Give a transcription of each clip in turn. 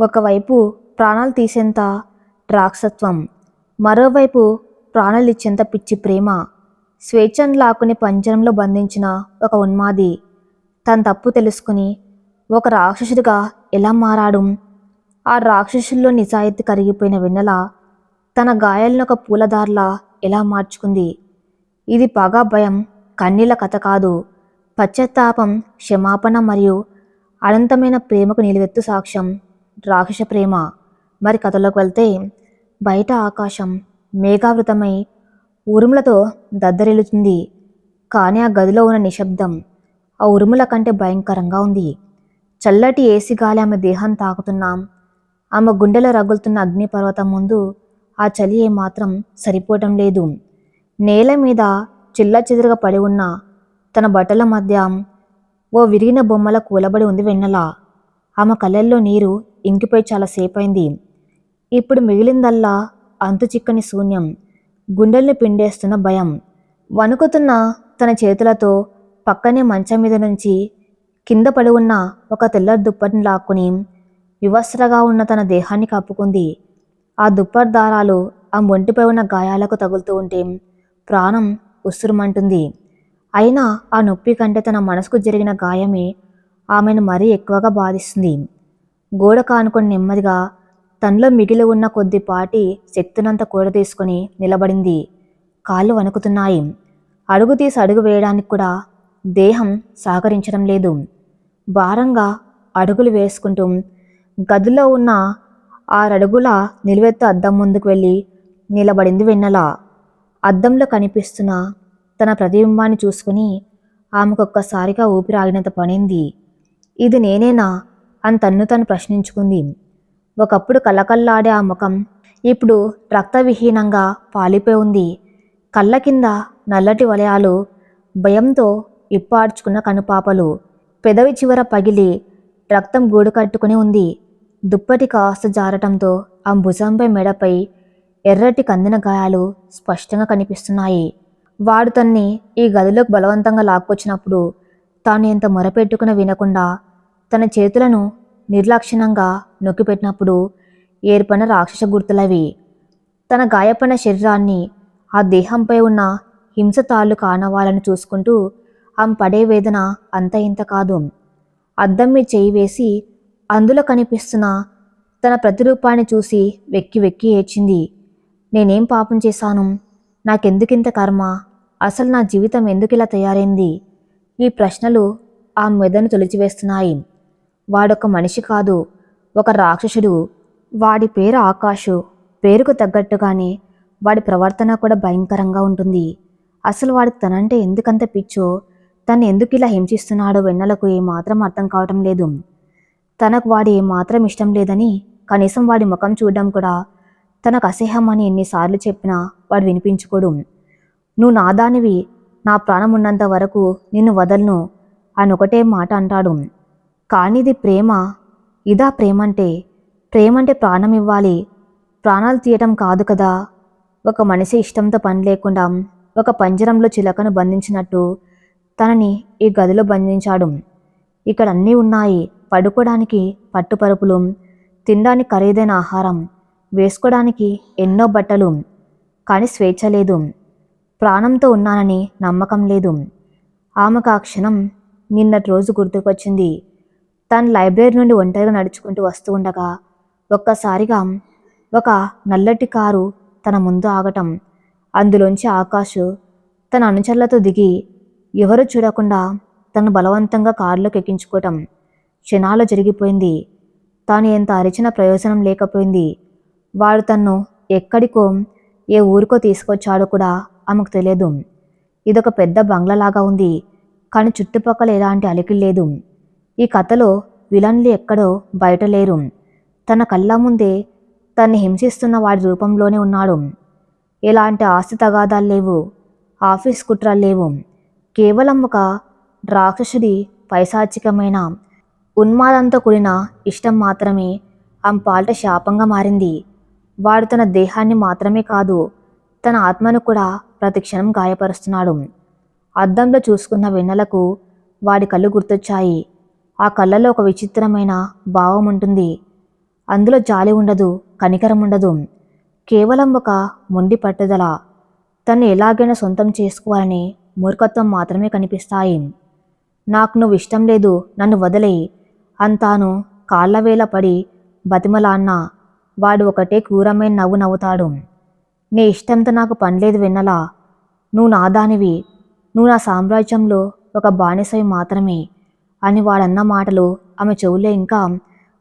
ఒకవైపు ప్రాణాలు తీసేంత రాక్షసత్వం, మరోవైపు ప్రాణాలిచ్చేంత పిచ్చి ప్రేమ. స్వేచ్ఛను లాక్కుని పంజరంలో బంధించిన ఒక ఉన్మాది తన తప్పు తెలుసుకుని ఒక రాక్షసుడిగా ఎలా మారాడు? ఆ రాక్షసుల్లో నిజాయితీ కరిగిపోయిన వెన్నెల తన గాయాలను ఒక పూలదార్లా ఎలా మార్చుకుంది? ఇది పగ, భయం, కన్నీళ్ల కథ కాదు. పశ్చాత్తాపం, క్షమాపణ మరియు అనంతమైన ప్రేమకు నిలువెత్తు సాక్ష్యం రాక్షస ప్రేమ. మరి కథలోకి వెళ్తే, బయట ఆకాశం మేఘావృతమై ఉరుములతో దద్దరిల్లుతుంది. కానీ ఆ గదిలో ఉన్న నిశ్శబ్దం ఆ ఉరుముల కంటే భయంకరంగా ఉంది. చల్లటి ఏసీ గాలి ఆమె దేహం తాకుతున్నాం. ఆమె గుండెలో రగులుతున్న అగ్నిపర్వతం ముందు ఆ చలి ఏమాత్రం సరిపోవటం లేదు. నేల మీద చిల్లచెదురుగా పడి ఉన్న తన బట్టల మధ్య ఓ విరిగిన బొమ్మల కూలబడి ఉంది వెన్నెల. ఆమె కళ్ళల్లో నీరు ఇంకిపోయి చాలాసేపైంది. ఇప్పుడు మిగిలిందల్లా అంతు చిక్కని శూన్యం, గుండెల్ని పిండేస్తున్న భయం. వణుకుతున్న తన చేతులతో పక్కనే మంచం మీద నుంచి కింద పడి ఉన్న ఒక తెల్ల దుప్పటిని లాక్కుని వివస్త్రగా ఉన్న తన దేహాన్ని కప్పుకుంది. ఆ దుప్పటి దారాలు ఆ ఒంటిపై ఉన్న గాయాలకు తగులుతూ ఉంటే ప్రాణం ఉస్సురుమంటుంది. అయినా ఆ నొప్పి కంటే తన మనసుకు జరిగిన గాయమే ఆమెను మరీ ఎక్కువగా బాధిస్తుంది. గోడ కానుకొని నెమ్మదిగా తనలో మిగిలి ఉన్న కొద్దిపాటి శక్తినంతా కూడ తీసుకుని నిలబడింది. కాళ్ళు వణుకుతున్నాయి. అడుగు తీసి అడుగు వేయడానికి కూడా దేహం సహకరించడం లేదు. భారంగా అడుగులు వేసుకుంటూ గదిలో ఉన్న 6 అడుగుల నిలువెత్తు అద్దం ముందుకు వెళ్ళి నిలబడింది వెన్నెల. అద్దంలో కనిపిస్తున్న తన ప్రతిబింబాన్ని చూసుకుని ఆమెకొక్కసారిగా ఊపిరి ఆగినంత పడింది. ఇది నేనేనా అని తన్ను ప్రశ్నించుకుంది. ఒకప్పుడు కళ్ళకల్లాడే ఆ ముఖం ఇప్పుడు రక్తవిహీనంగా పాలిపోయి ఉంది. కళ్ళ కింద నల్లటి వలయాలు, భయంతో ఇప్పార్చుకున్న కనుపాపలు, పెదవి చివర పగిలి రక్తం గూడు కట్టుకుని ఉంది. దుప్పటి కాస్త జారటంతో ఆ భుజంపై, మెడపై ఎర్రటి కందిన గాయాలు స్పష్టంగా కనిపిస్తున్నాయి. వాడు తన్ని ఈ గదిలోకి బలవంతంగా లాక్కొచ్చినప్పుడు తాను ఎంత మొరపెట్టుకున్నా వినకుండా తన చేతులను నిర్లక్షణంగా నొక్కిపెట్టినప్పుడు ఏర్పడిన రాక్షస గుర్తులవి. తన గాయపడిన శరీరాన్ని, ఆ దేహంపై ఉన్న హింసతాళ్ళు కానవాలని చూసుకుంటూ ఆమె పడే వేదన అంత ఇంత కాదు. అద్దం మీద చేయి వేసి అందులో కనిపిస్తున్న తన ప్రతిరూపాన్ని చూసి వెక్కి వెక్కి ఏడ్చింది. నేనేం పాపం చేశాను? నాకెందుకింత కర్మ? అసలు నా జీవితం ఎందుకిలా తయారైంది? ఈ ప్రశ్నలు ఆ మెదడును తొలిచివేస్తున్నాయి. వాడొక మనిషి కాదు, ఒక రాక్షసుడు. వాడి పేరు ఆకాషు. పేరుకు తగ్గట్టుగానే వాడి ప్రవర్తన కూడా భయంకరంగా ఉంటుంది. అసలు వాడికి తనంటే ఎందుకంత పిచ్చో, తను ఎందుకు ఇలా హింసిస్తున్నాడో వెన్నెలకు ఏమాత్రం అర్థం కావటం లేదు. తనకు వాడి ఏమాత్రం ఇష్టం లేదని, కనీసం వాడి ముఖం చూడడం కూడా తనకు అసహ్యమని ఎన్నిసార్లు చెప్పినా వాడు వినిపించుకోడు. నువ్వు నాదానివి, నా ప్రాణం ఉన్నంత వరకు నిన్ను వదలను అని ఒకటే మాట అంటాడు. కానీ ఇది ప్రేమ? ఇదా ప్రేమంటే? ప్రేమంటే ప్రాణం ఇవ్వాలి, ప్రాణాలు తీయటం కాదు కదా. ఒక మనిషి ఇష్టంతో పని లేకుండా ఒక పంజరంలో చిలకను బంధించినట్టు తనని ఈ గదిలో బంధించాడు. ఇక్కడ అన్నీ ఉన్నాయి. పడుకోవడానికి పట్టుపరుపులు, తినడానికి ఖరీదైన ఆహారం, వేసుకోవడానికి ఎన్నో బట్టలు. కానీ స్వేచ్ఛ లేదు, ప్రాణంతో ఉన్నానని నమ్మకం లేదు. ఆమెకు ఆ క్షణం నిన్నటి రోజు గుర్తుకొచ్చింది. తను లైబ్రరీ నుండి ఒంటరిగా నడుచుకుంటూ వస్తూ ఉండగా ఒక్కసారిగా ఒక నల్లటి కారు తన ముందు ఆగటం. అందులోంచి ఆకాష్ తన అనుచరులతో దిగి ఎవరూ చూడకుండా తను బలవంతంగా కారులోకి ఎక్కించుకోవటం క్షణాలు జరిగిపోయింది. తాను ఎంత అరిచిన ప్రయోజనం లేకపోయింది. వాడు తన్ను ఎక్కడికో, ఏ ఊరికో తీసుకొచ్చాడో కూడా ఆమెకు తెలియదు. ఇదొక పెద్ద బంగ్లాలాగా ఉంది, కానీ చుట్టుపక్కల ఎలాంటి అలికిడి లేదు. ఈ కథలో విలన్లు ఎక్కడో బయట లేరు. తన కళ్ళ ముందే తన్ని హింసిస్తున్న వాడి రూపంలోనే ఉన్నాడు. ఎలాంటి ఆస్తి తగాదాలు లేవు, ఆఫీస్ కుట్రలు లేవు. కేవలం ఒక రాక్షసుడి పైశాచికమైన ఉన్మాదంతో కూడిన ఇష్టం మాత్రమే ఆమె పాలిట శాపంగా మారింది. వాడు తన దేహాన్ని మాత్రమే కాదు, తన ఆత్మను కూడా ప్రతిక్షణం గాయపరుస్తున్నాడు. అద్దంలో చూసుకున్న వెన్నెలకు వాడి కళ్ళు గుర్తొచ్చాయి. ఆ కళ్ళలో ఒక విచిత్రమైన భావం ఉంటుంది. అందులో జాలి ఉండదు, కనికరం ఉండదు. కేవలం ఒక మొండి పట్టుదల. తను ఎలాగైనా సొంతం చేసుకోవాలని మూర్ఖత్వం మాత్రమే కనిపిస్తాయి. నాకు నువ్వు ఇష్టం లేదు, నన్ను వదిలేయి అంతాను కాళ్ళవేళ పడి బతిమలాన్నా వాడు ఒకటే క్రూరమైన నవ్వు నవ్వుతాడు. నీ ఇష్టంతో నాకు పనిలేదు వెన్నెలా. నువ్వు నా దానివి, నువ్వు నా సామ్రాజ్యంలో ఒక బానిసవి మాత్రమే అని వాడన్న మాటలు ఆమె చెవుల్లో ఇంకా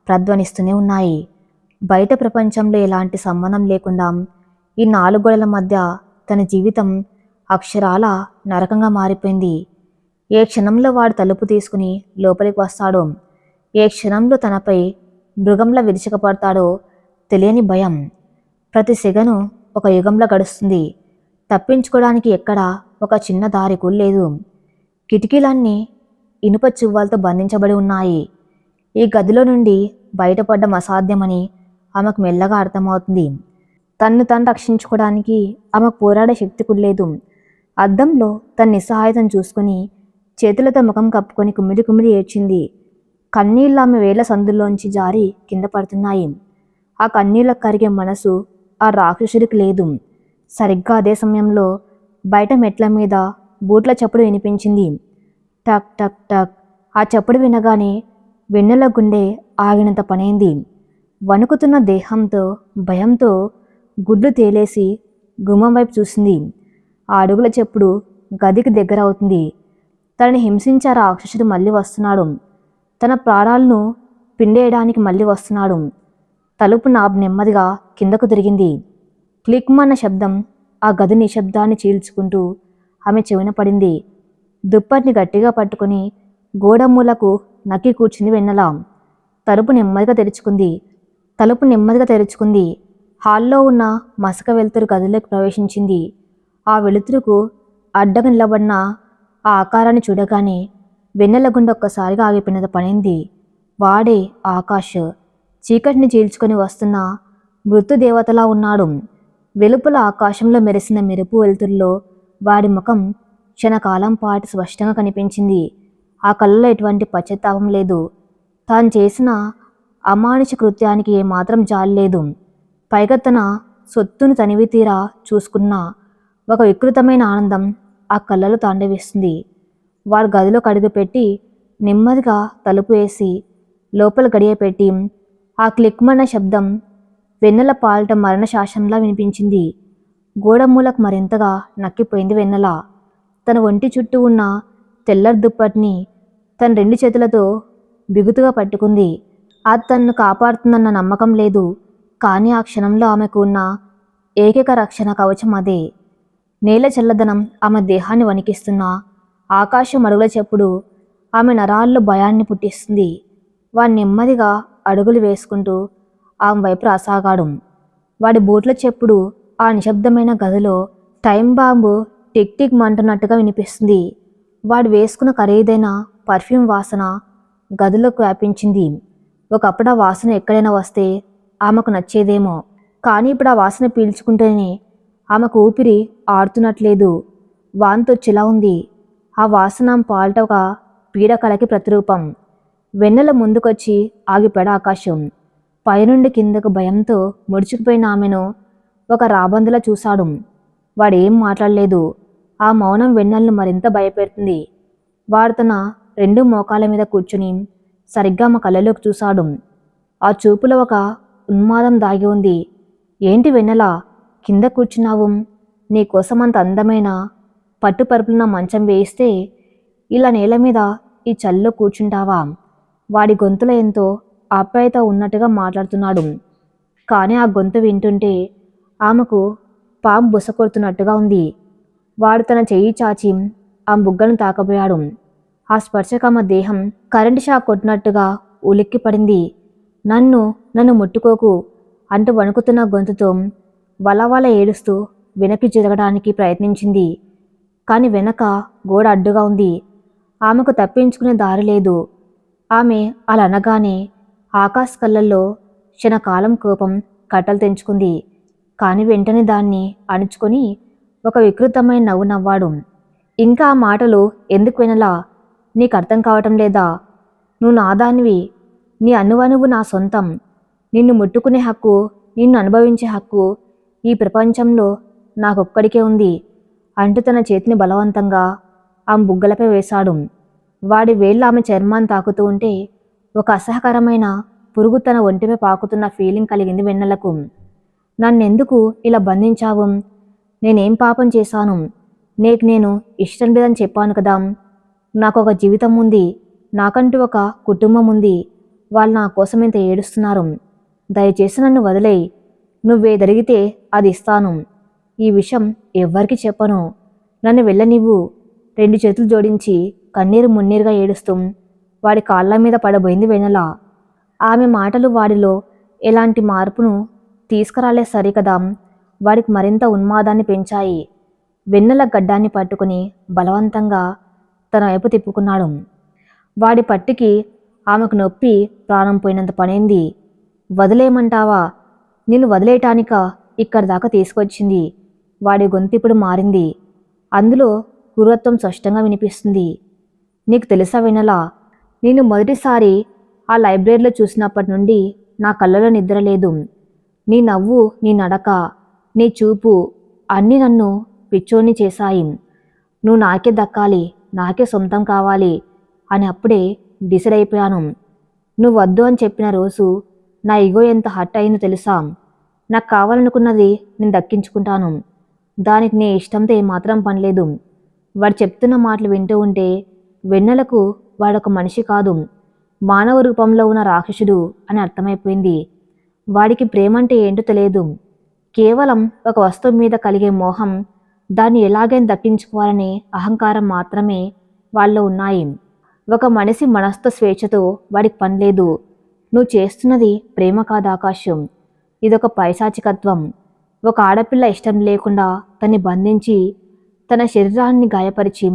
ప్రధ్వనిస్తూనే ఉన్నాయి. బయట ప్రపంచంలో ఎలాంటి సంబంధం లేకుండా ఈ 4 గోడల మధ్య తన జీవితం అక్షరాల నరకంగా మారిపోయింది. ఏ క్షణంలో వాడు తలుపు తీసుకుని లోపలికి వస్తాడో, ఏ క్షణంలో తనపై మృగంలా విరుచుకుపడతాడో తెలియని భయం. ప్రతి సెగను ఒక యుగంలా గడుస్తుంది. తప్పించుకోవడానికి ఎక్కడా ఒక చిన్న దారి కూడా లేదు. కిటికీలన్నీ ఇనుప చువ్వాలతో బంధించబడి ఉన్నాయి. ఈ గదిలో నుండి బయటపడడం అసాధ్యమని ఆమెకు మెల్లగా అర్థమవుతుంది. తన్ను తాను రక్షించుకోవడానికి ఆమెకు పోరాడే శక్తి కూడా లేదు. అద్దంలో తన నిస్సహాయతను చూసుకుని చేతులతో ముఖం కప్పుకొని కుమ్మిడి కుమ్మిడి ఏడ్చింది. కన్నీళ్ళు ఆమె వేళ్ల సందుల్లోంచి జారి కింద పడుతున్నాయి. ఆ కన్నీళ్ళకు కరిగే మనసు ఆ రాక్షసుడికి లేదు. సరిగ్గా అదే సమయంలో బయట మెట్ల మీద బూట్ల చప్పుడు వినిపించింది. టక్ టక్ టక్. ఆ చప్పుడు వినగానే వెన్నెల గుండె ఆగినంత పనైంది. వణుకుతున్న దేహంతో భయంతో గుడ్లు తేలేసి గుమ్మం వైపు చూసింది. ఆ అడుగుల చెప్పుడు గదికి దగ్గర అవుతుంది. తనని హింసించే రాక్షసుడు మళ్ళీ వస్తున్నాడు. తన ప్రాణాలను పిండేయడానికి మళ్ళీ వస్తున్నాడు. తలుపు నాబ్ నెమ్మదిగా కిందకు తిరిగింది. క్లిక్మన్న శబ్దం ఆ గది నిశ్శబ్దాన్ని చీల్చుకుంటూ ఆమె చెవిన పడింది. దుప్పటిని గట్టిగా పట్టుకుని గోడ మూలకు నక్కి కూర్చుంది వెన్నెల. తలుపు నెమ్మదిగా తెరుచుకుంది. హాల్లో ఉన్న మసక వెలుతురు గదిలోకి ప్రవేశించింది. ఆ వెలుతురుకు అడ్డగా నిలబడిన ఆ ఆకారాన్ని చూడగానే వెన్నెల గుండె ఒక్కసారిగా ఆగిపోయినంత పనింది. వాడే ఆకాష్. చీకటిని చీల్చుకొని వస్తున్న మృత్యుదేవతలా ఉన్నాడు. వెలుపల ఆకాశంలో మెరిసిన మెరుపు వెలుతురులో వాడి ముఖం క్షణకాలం పాటు స్పష్టంగా కనిపించింది. ఆ కళ్ళలో ఎటువంటి పశ్చాత్తాపం లేదు. తాను చేసిన అమానుష కృత్యానికి ఏమాత్రం జాలి లేదు. పైగా తన సొత్తును తనివి తీరా చూసుకున్న ఒక వికృతమైన ఆనందం ఆ కళ్ళలో తాండవిస్తుంది. వాడు గదిలోకి అడుగుపెట్టి నెమ్మదిగా తలుపు వేసి లోపల గడియ పెట్టి ఆ క్లిక్మన్న శబ్దం వెన్నెల పాలట మరణ శాసనంలా వినిపించింది. గోడ మూలకు మరింతగా నక్కిపోయింది వెన్నెల. తన ఒంటి చుట్టూ ఉన్న తెల్లటి దుప్పటిని తన 2 చేతులతో బిగుతుగా పట్టుకుంది. అది తనను కాపాడుతుందన్న నమ్మకం లేదు. కానీ ఆ క్షణంలో ఆమెకు ఉన్న ఏకైక రక్షణ కవచం అదే. నేల చల్లదనం ఆమె దేహాన్ని వణికిస్తున్న ఆకాశం అడుగుల చెప్పుడు ఆమె నరాల్లో భయాన్ని పుట్టిస్తుంది. వాడు నెమ్మదిగా అడుగులు వేసుకుంటూ ఆమె వైపు రాసాగాడు. వాడి బూట్ల చెప్పుడు ఆ నిశ్శబ్దమైన గదిలో టైం బాంబు టిక్ టిక్ మంటున్నట్టుగా వినిపిస్తుంది. వాడు వేసుకున్న ఖరీదైన పర్ఫ్యూమ్ వాసన గదిలోకి వ్యాపించింది. ఒకప్పుడు ఆ వాసన ఎక్కడైనా వస్తే ఆమెకు నచ్చేదేమో. కానీ ఇప్పుడు ఆ వాసన పీల్చుకుంటేనే ఆమెకు ఊపిరి ఆడుతున్నట్లేదు. వాంతొచ్చేలా ఉంది. ఆ వాసన పాల్ట ఒక పీడకలకి ప్రతిరూపం. వెన్నెల ముందుకొచ్చి ఆగిపోయాడు ఆకాశం. పైనుండి కిందకు భయంతో ముడుచుకుపోయిన ఆమెను ఒక రాబందులా చూశాడు. వాడేం మాట్లాడలేదు. ఆ మౌనం వెన్నెలను మరింత భయపెడుతుంది. వాడు తన 2 మోకాల మీద కూర్చుని సరిగ్గా ఆమె కళ్ళలోకి చూశాడు. ఆ చూపులో ఒక ఉన్మాదం దాగి ఉంది. ఏంటి వెన్నెల, కింద కూర్చున్నావు? నీకోసం అంత అందమైన పట్టుపరుపులున్న మంచం వేయిస్తే ఇలా నేల మీద ఈ చలిలో కూర్చుంటావా? వాడి గొంతులో ఎంతో ఆప్యాయత ఉన్నట్టుగా మాట్లాడుతున్నాడు. కానీ ఆ గొంతు వింటుంటే ఆమెకు పాము బుసకొడుతున్నట్టుగా ఉంది. వాడు తన చెయ్యి చాచి ఆ బుగ్గను తాకబోయాడు. ఆ స్పర్శకు ఆమె దేహం కరెంటు షాక్ కొట్టినట్టుగా ఉలిక్కి పడింది. నన్ను ముట్టుకోకు అంటూ వణుకుతున్న గొంతుతో వలవల ఏడుస్తూ వెనక్కి జరగడానికి ప్రయత్నించింది. కానీ వెనక గోడ అడ్డుగా ఉంది. ఆమెకు తప్పించుకునే దారి లేదు. ఆమె అలా అనగానే ఆకాశ్ కళ్ళల్లో క్షణకాలం కోపం కట్టలు తెంచుకుంది. కానీ వెంటనే దాన్ని అణుచుకొని ఒక వికృతమైన నవ్వు నవ్వాడు. ఇంకా ఆ మాటలు ఎందుకు వినలా? నీకు అర్థం కావటం లేదా? నువ్వు నాదానివి, నీ అణువణువు నా సొంతం. నిన్ను ముట్టుకునే హక్కు, నిన్ను అనుభవించే హక్కు ఈ ప్రపంచంలో నాకొక్కడికే ఉంది అంటూ తన చేతిని బలవంతంగా ఆమె బుగ్గలపై వేశాడు. వాడి వేళ్ళు ఆమె చర్మాన్ని తాకుతూ ఉంటే ఒక అసహకరమైన పురుగు తన ఒంటిపై పాకుతున్న ఫీలింగ్ కలిగింది వెన్నెలకు. నన్నెందుకు ఇలా బంధించావు? నేనేం పాపం చేశాను? నేను ఇష్టం లేదని చెప్పాను కదా. నాకు ఒక జీవితం ఉంది, నాకంటూ ఒక కుటుంబం ఉంది. వాళ్ళు నా కోసం ఇంత ఏడుస్తున్నారు. దయచేసి నన్ను వదిలేయ్. నువ్వేదడిగితే అది ఇస్తాను. ఈ విషయం ఎవ్వరికి చెప్పను. నన్ను వెళ్ళనివ్వు. 2 చేతులు జోడించి కన్నీరు మున్నీరుగా ఏడుస్తూ వాడి కాళ్ళ మీద పడబోయింది వెన్నెల. ఆమె మాటలు వాడిలో ఎలాంటి మార్పును తీసుకురాలే సరికదా వాడికి మరింత ఉన్మాదాన్ని పెంచాయి. వెన్నెల గడ్డాన్ని పట్టుకుని బలవంతంగా తన వైపు తిప్పుకున్నాడు. వాడి పట్టికి ఆమెకు నొప్పి ప్రాణం పోయినంత పనైంది. వదిలేయమంటావా? నిన్ను వదిలేయటానిక ఇక్కడి దాకా తీసుకొచ్చింది. వాడి గొంతిప్పుడు మారింది. అందులో క్రూరత్వం స్పష్టంగా వినిపిస్తుంది. నీకు తెలుసా వెన్నెల, నేను మొదటిసారి ఆ లైబ్రరీలో చూసినప్పటి నుండి నా కళ్ళలో నిద్ర లేదు. నీ నవ్వు, నీ నడక, నీ చూపు అన్నీ నన్ను పిచ్చోన్ని చేశాయి. నువ్వు నాకే దక్కాలి, నాకే సొంతం కావాలి అని అప్పుడే డిసైడ్ అయిపోయాను. నువ్వు వద్దు అని చెప్పిన రోజు నా ఇగో ఎంత హర్ట్ అయిందో తెలుసా? నాకు కావాలనుకున్నది నేను దక్కించుకుంటాను. దానికి నీ ఇష్టంతో ఏమాత్రం పనిలేదు. వాడు చెప్తున్న మాటలు వింటూ ఉంటే వెన్నెలకు వాడొక మనిషి కాదు, మానవ రూపంలో ఉన్న రాక్షసుడు అని అర్థమైపోయింది. వాడికి ప్రేమంటే ఏంటో తెలియదు. కేవలం ఒక వస్తువు మీద కలిగే మోహం, దాన్ని ఎలాగైనా దక్కించుకోవాలనే అహంకారం మాత్రమే వాళ్ళలో ఉన్నాయి. ఒక మనిషి మనసుతో స్వేచ్ఛతో వాడికి పనిలేదు. నువ్వు చేస్తున్నది ప్రేమ కాదు ఆకాశం, ఇదొక పైశాచికత్వం. ఒక ఆడపిల్ల ఇష్టం లేకుండా తన్ని బంధించి తన శరీరాన్ని గాయపరిచి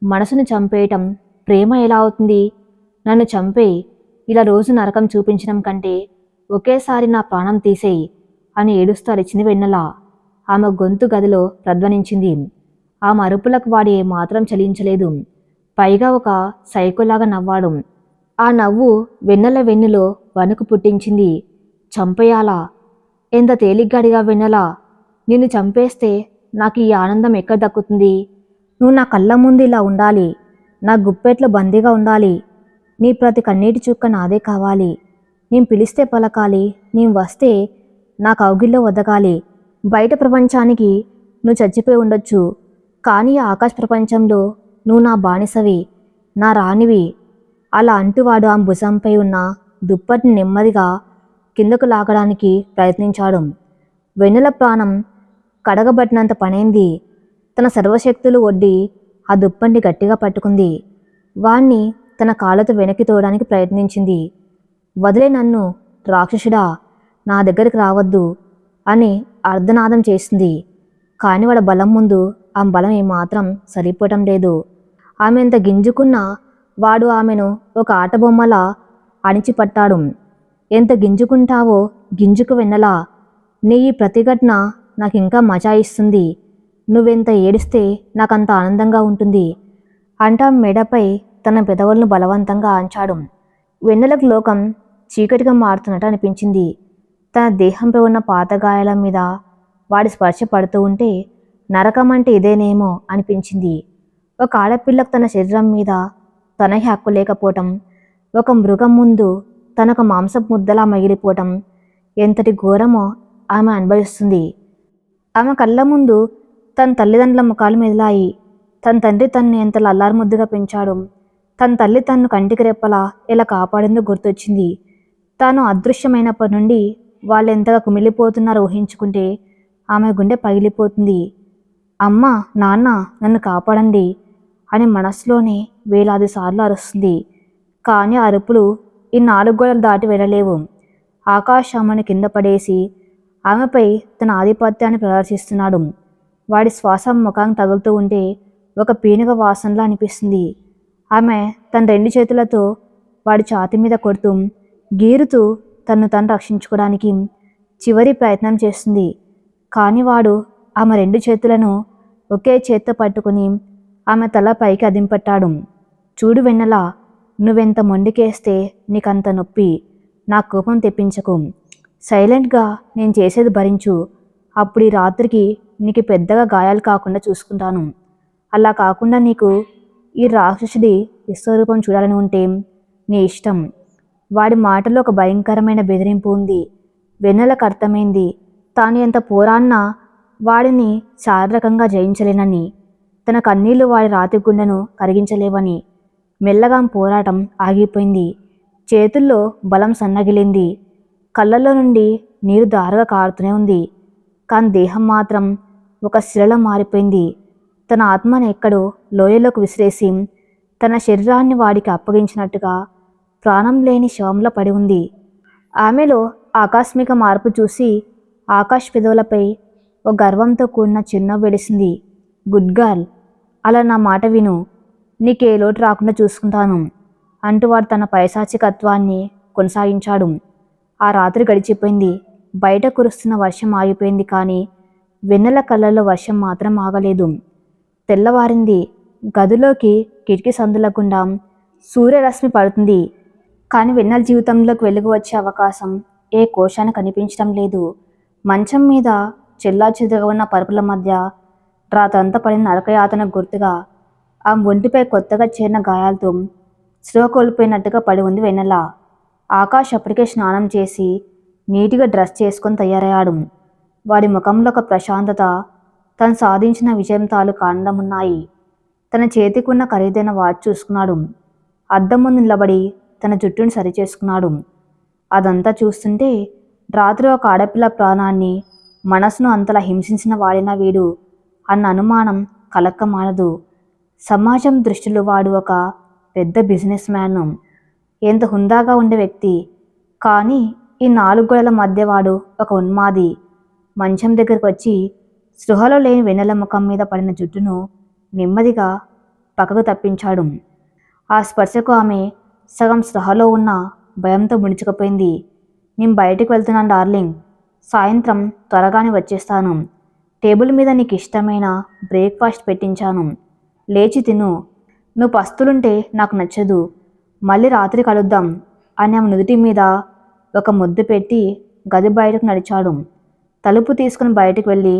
మనసును చంపేయటం ప్రేమ ఎలా అవుతుంది? నన్ను చంపేయి. ఇలా రోజు నరకం చూపించడం కంటే ఒకేసారి నా ప్రాణం తీసేయి అని ఏడుస్తూ అరిచింది వెన్నెల. ఆమె గొంతు గదిలో ప్రధ్వనించింది. ఆమె అరుపులకు వాడు ఏమాత్రం చలించలేదు. పైగా ఒక సైకోలాగా నవ్వాడు. ఆ నవ్వు వెన్నెల వెన్నులో వణుకు పుట్టించింది. చంపేయాలా? ఎంత తేలిగ్గా అడిగా వెన్నెల. నిన్ను చంపేస్తే నాకు ఈ ఆనందం ఎక్కడ దక్కుతుంది? నువ్వు నా కళ్ళ ముందు ఇలా ఉండాలి, నా గుప్పెట్లో బందీగా ఉండాలి. నీ ప్రతి కన్నీటి చుక్క నాదే కావాలి. నేను పిలిస్తే పలకాలి, నేను వస్తే నా కౌగిల్లో వదగాలి. బయట ప్రపంచానికి నువ్వు చచ్చిపోయి ఉండొచ్చు, కానీ ఆకాశ ప్రపంచంలో నువ్వు నా బానిసవి, నా రాణివి. అలా అంటూ వాడు ఆమె భుజంపై ఉన్న దుప్పటిని నెమ్మదిగా కిందకు లాగడానికి ప్రయత్నించాడు. వెన్నెల ప్రాణం కడగబట్టినంత పనైంది. తన సర్వశక్తులు ఒడ్డి ఆ దుప్పటిని గట్టిగా పట్టుకుంది. వాణ్ణి తన కాళ్ళతో వెనక్కి తోయడానికి ప్రయత్నించింది. వదిలే నన్ను రాక్షసుడా, నా దగ్గరికి రావద్దు అని అర్ధనాదం చేసింది. కాని వాడి బలం ముందు ఆమె బలం ఏమాత్రం సరిపోవటం లేదు. ఆమె ఎంత గింజుకున్నా వాడు ఆమెను ఒక ఆటబొమ్మలా అణిచిపట్టాడు. ఎంత గింజుకుంటావో గింజుకు వెన్నెలా, నీ ఈ ప్రతిఘటన నాకు ఇంకా మజా ఇస్తుంది. నువ్వెంత ఏడిస్తే నాకంత ఆనందంగా ఉంటుంది అంటా మెడపై తన పెదవులను బలవంతంగా ఆంచాడు. వెన్నెలకు లోకం చీకటిగా మారుతున్నట్టు అనిపించింది. తన దేహంపై ఉన్న పాత గాయాల మీద వాడి స్పర్శ పడుతూ ఉంటే నరకం అంటే ఇదేనేమో అనిపించింది. ఒక ఆడపిల్లకు తన శరీరం మీద తనకి హక్కు లేకపోవటం, ఒక మృగం ముందు తనొక మాంసపు ముద్దలా మిగిలిపోవటం ఎంతటి ఘోరమో ఆమె అనుభవిస్తుంది. ఆమె కళ్ళ ముందు తన తల్లిదండ్రుల ముఖాలు మెదిలాయి. తన తండ్రి తన్ను ఎంతలా అల్లారుముద్దుగా పెంచాడు. తన తల్లి తన్ను కంటికి రెప్పలా ఎలా కాపాడిందో గుర్తొచ్చింది. తాను అదృశ్యమైనప్పటి నుండి వాళ్ళు ఎంతగా కుమిలిపోతున్నారో ఊహించుకుంటే ఆమె గుండె పగిలిపోతుంది. అమ్మ, నాన్న, నన్ను కాపాడండి అని మనసులోనే వేలాది సార్లు అరుస్తుంది. కానీ ఆ అరుపులు ఈ 4 గోడలు దాటి వెళ్ళలేవు. ఆకాష్ ఆమెను కింద పడేసి ఆమెపై తన ఆధిపత్యాన్ని ప్రదర్శిస్తున్నాడు. వాడి శ్వాస ముఖానికి తగులుతూ ఉంటే ఒక పీనుగ వాసనలా అనిపిస్తుంది. ఆమె తన 2 చేతులతో వాడి ఛాతీ మీద కొడుతూ గీరుతూ తను రక్షించుకోవడానికి చివరి ప్రయత్నం చేస్తుంది. కానీ వాడు ఆమె 2 చేతులను ఒకే చేత్తో పట్టుకుని ఆమె తల పైకి అదింపట్టాడు. చూడు వెన్నెల, నువ్వెంత మొండికేస్తే నీకంత నొప్పి. నా కోపం తెప్పించకు. సైలెంట్గా నేను చేసేది భరించు. అప్పుడు ఈ రాత్రికి నీకు పెద్దగా గాయాలు కాకుండా చూసుకుంటాను. అలా కాకుండా నీకు ఈ రాక్షసుడి విశ్వరూపం చూడాలని ఉంటే నీ ఇష్టం. వాడి మాటలో ఒక భయంకరమైన బెదిరింపు ఉంది. వెన్నెలకు అర్థమైంది తాను ఎంత పోరాడినా వాడిని శారీరకంగా జయించలేనని. తన కన్నీళ్లు వాడి రాతి గుండెను కరిగించలేవని. మెల్లగా పోరాటం ఆగిపోయింది. చేతుల్లో బలం సన్నగిలింది. కళ్ళల్లో నుండి నీరు దారగా కారుతూనే ఉంది. కానీ దేహం మాత్రం ఒక శిలలో మారిపోయింది. తన ఆత్మను ఎక్కడో లోయలోకి విసిరేసి తన శరీరాన్ని వాడికి అప్పగించినట్టుగా ప్రాణం లేని శవంలో పడి ఉంది. ఆమెలో ఆకస్మిక మార్పు చూసి ఆకాష్ పెదవులపై ఒక గర్వంతో కూడిన చిరునవ్వు వెలిసింది. గుడ్ గర్ల్, అలా నా మాట విను. నీకే లోటు రాకుండా చూసుకుంటాను అంటూ వాడు తన పైశాచికత్వాన్ని కొనసాగించాడు. ఆ రాత్రి గడిచిపోయింది. బయట కురుస్తున్న వర్షం ఆగిపోయింది. కానీ వెన్నెల కళ్ళల్లో వర్షం మాత్రం ఆగలేదు. తెల్లవారింది. గదిలోకి కిటికీ సందుల గుండా సూర్యరశ్మి పడుతుంది. కానీ వెన్నెల జీవితంలోకి వెలుగు వచ్చే అవకాశం ఏ కోశాన కనిపించడం లేదు. మంచం మీద చెల్లాచెదురుగా ఉన్న పరుపుల మధ్య రాతంతా పడిన నరకయాతన గుర్తుగా ఆ ఒంటిపై కొత్తగా చేరిన గాయాలతో స్పృహ కోల్పోయినట్టుగా పడి ఉంది వెన్నెల. ఆకాష్ అప్పటికే స్నానం చేసి నీటిగా డ్రెస్ చేసుకొని తయారయ్యాడు. వాడి ముఖంలో ఒక ప్రశాంతత, తను సాధించిన విజయం తాలూకు ఆనందం ఉన్నాయి. తన చేతికున్న ఖరీదైన వాచ్ చూసుకున్నాడు. అద్దం ముందు నిలబడి తన జుట్టును సరిచేసుకున్నాడు. అదంతా చూస్తుంటే రాత్రి ఒక ఆడపిల్ల ప్రాణాన్ని, మనసును అంతలా హింసించిన వాడిన వీడు అన్న అనుమానం కలక్క మానదు. సమాజం దృష్టిలో వాడు ఒక పెద్ద బిజినెస్ మ్యాన్, ఎంత హుందాగా ఉండే వ్యక్తి. కానీ ఈ 4 గోడల మధ్య వాడు ఒక ఉన్మాది. మంచం దగ్గరకు వచ్చి స్పృహలో లేని వెన్నెల ముఖం మీద పడిన జుట్టును నెమ్మదిగా పక్కకు తప్పించాడు. ఆ స్పర్శకు ఆమె సగం స్పృహలో ఉన్న భయంతో ముడుచుకుపోయింది. నేను బయటకు వెళ్తున్నాను డార్లింగ్. సాయంత్రం త్వరగానే వచ్చేస్తాను. టేబుల్ మీద నీకు ఇష్టమైన బ్రేక్ఫాస్ట్ పెట్టించాను. లేచి తిను. నువ్వు పస్తులుంటే నాకు నచ్చదు. మళ్ళీ రాత్రి కలుద్దాం అని ఆమె నుదుటి మీద ఒక ముద్దు పెట్టి గది బయటకు నడిచాడు. తలుపు తీసుకుని బయటకు వెళ్ళి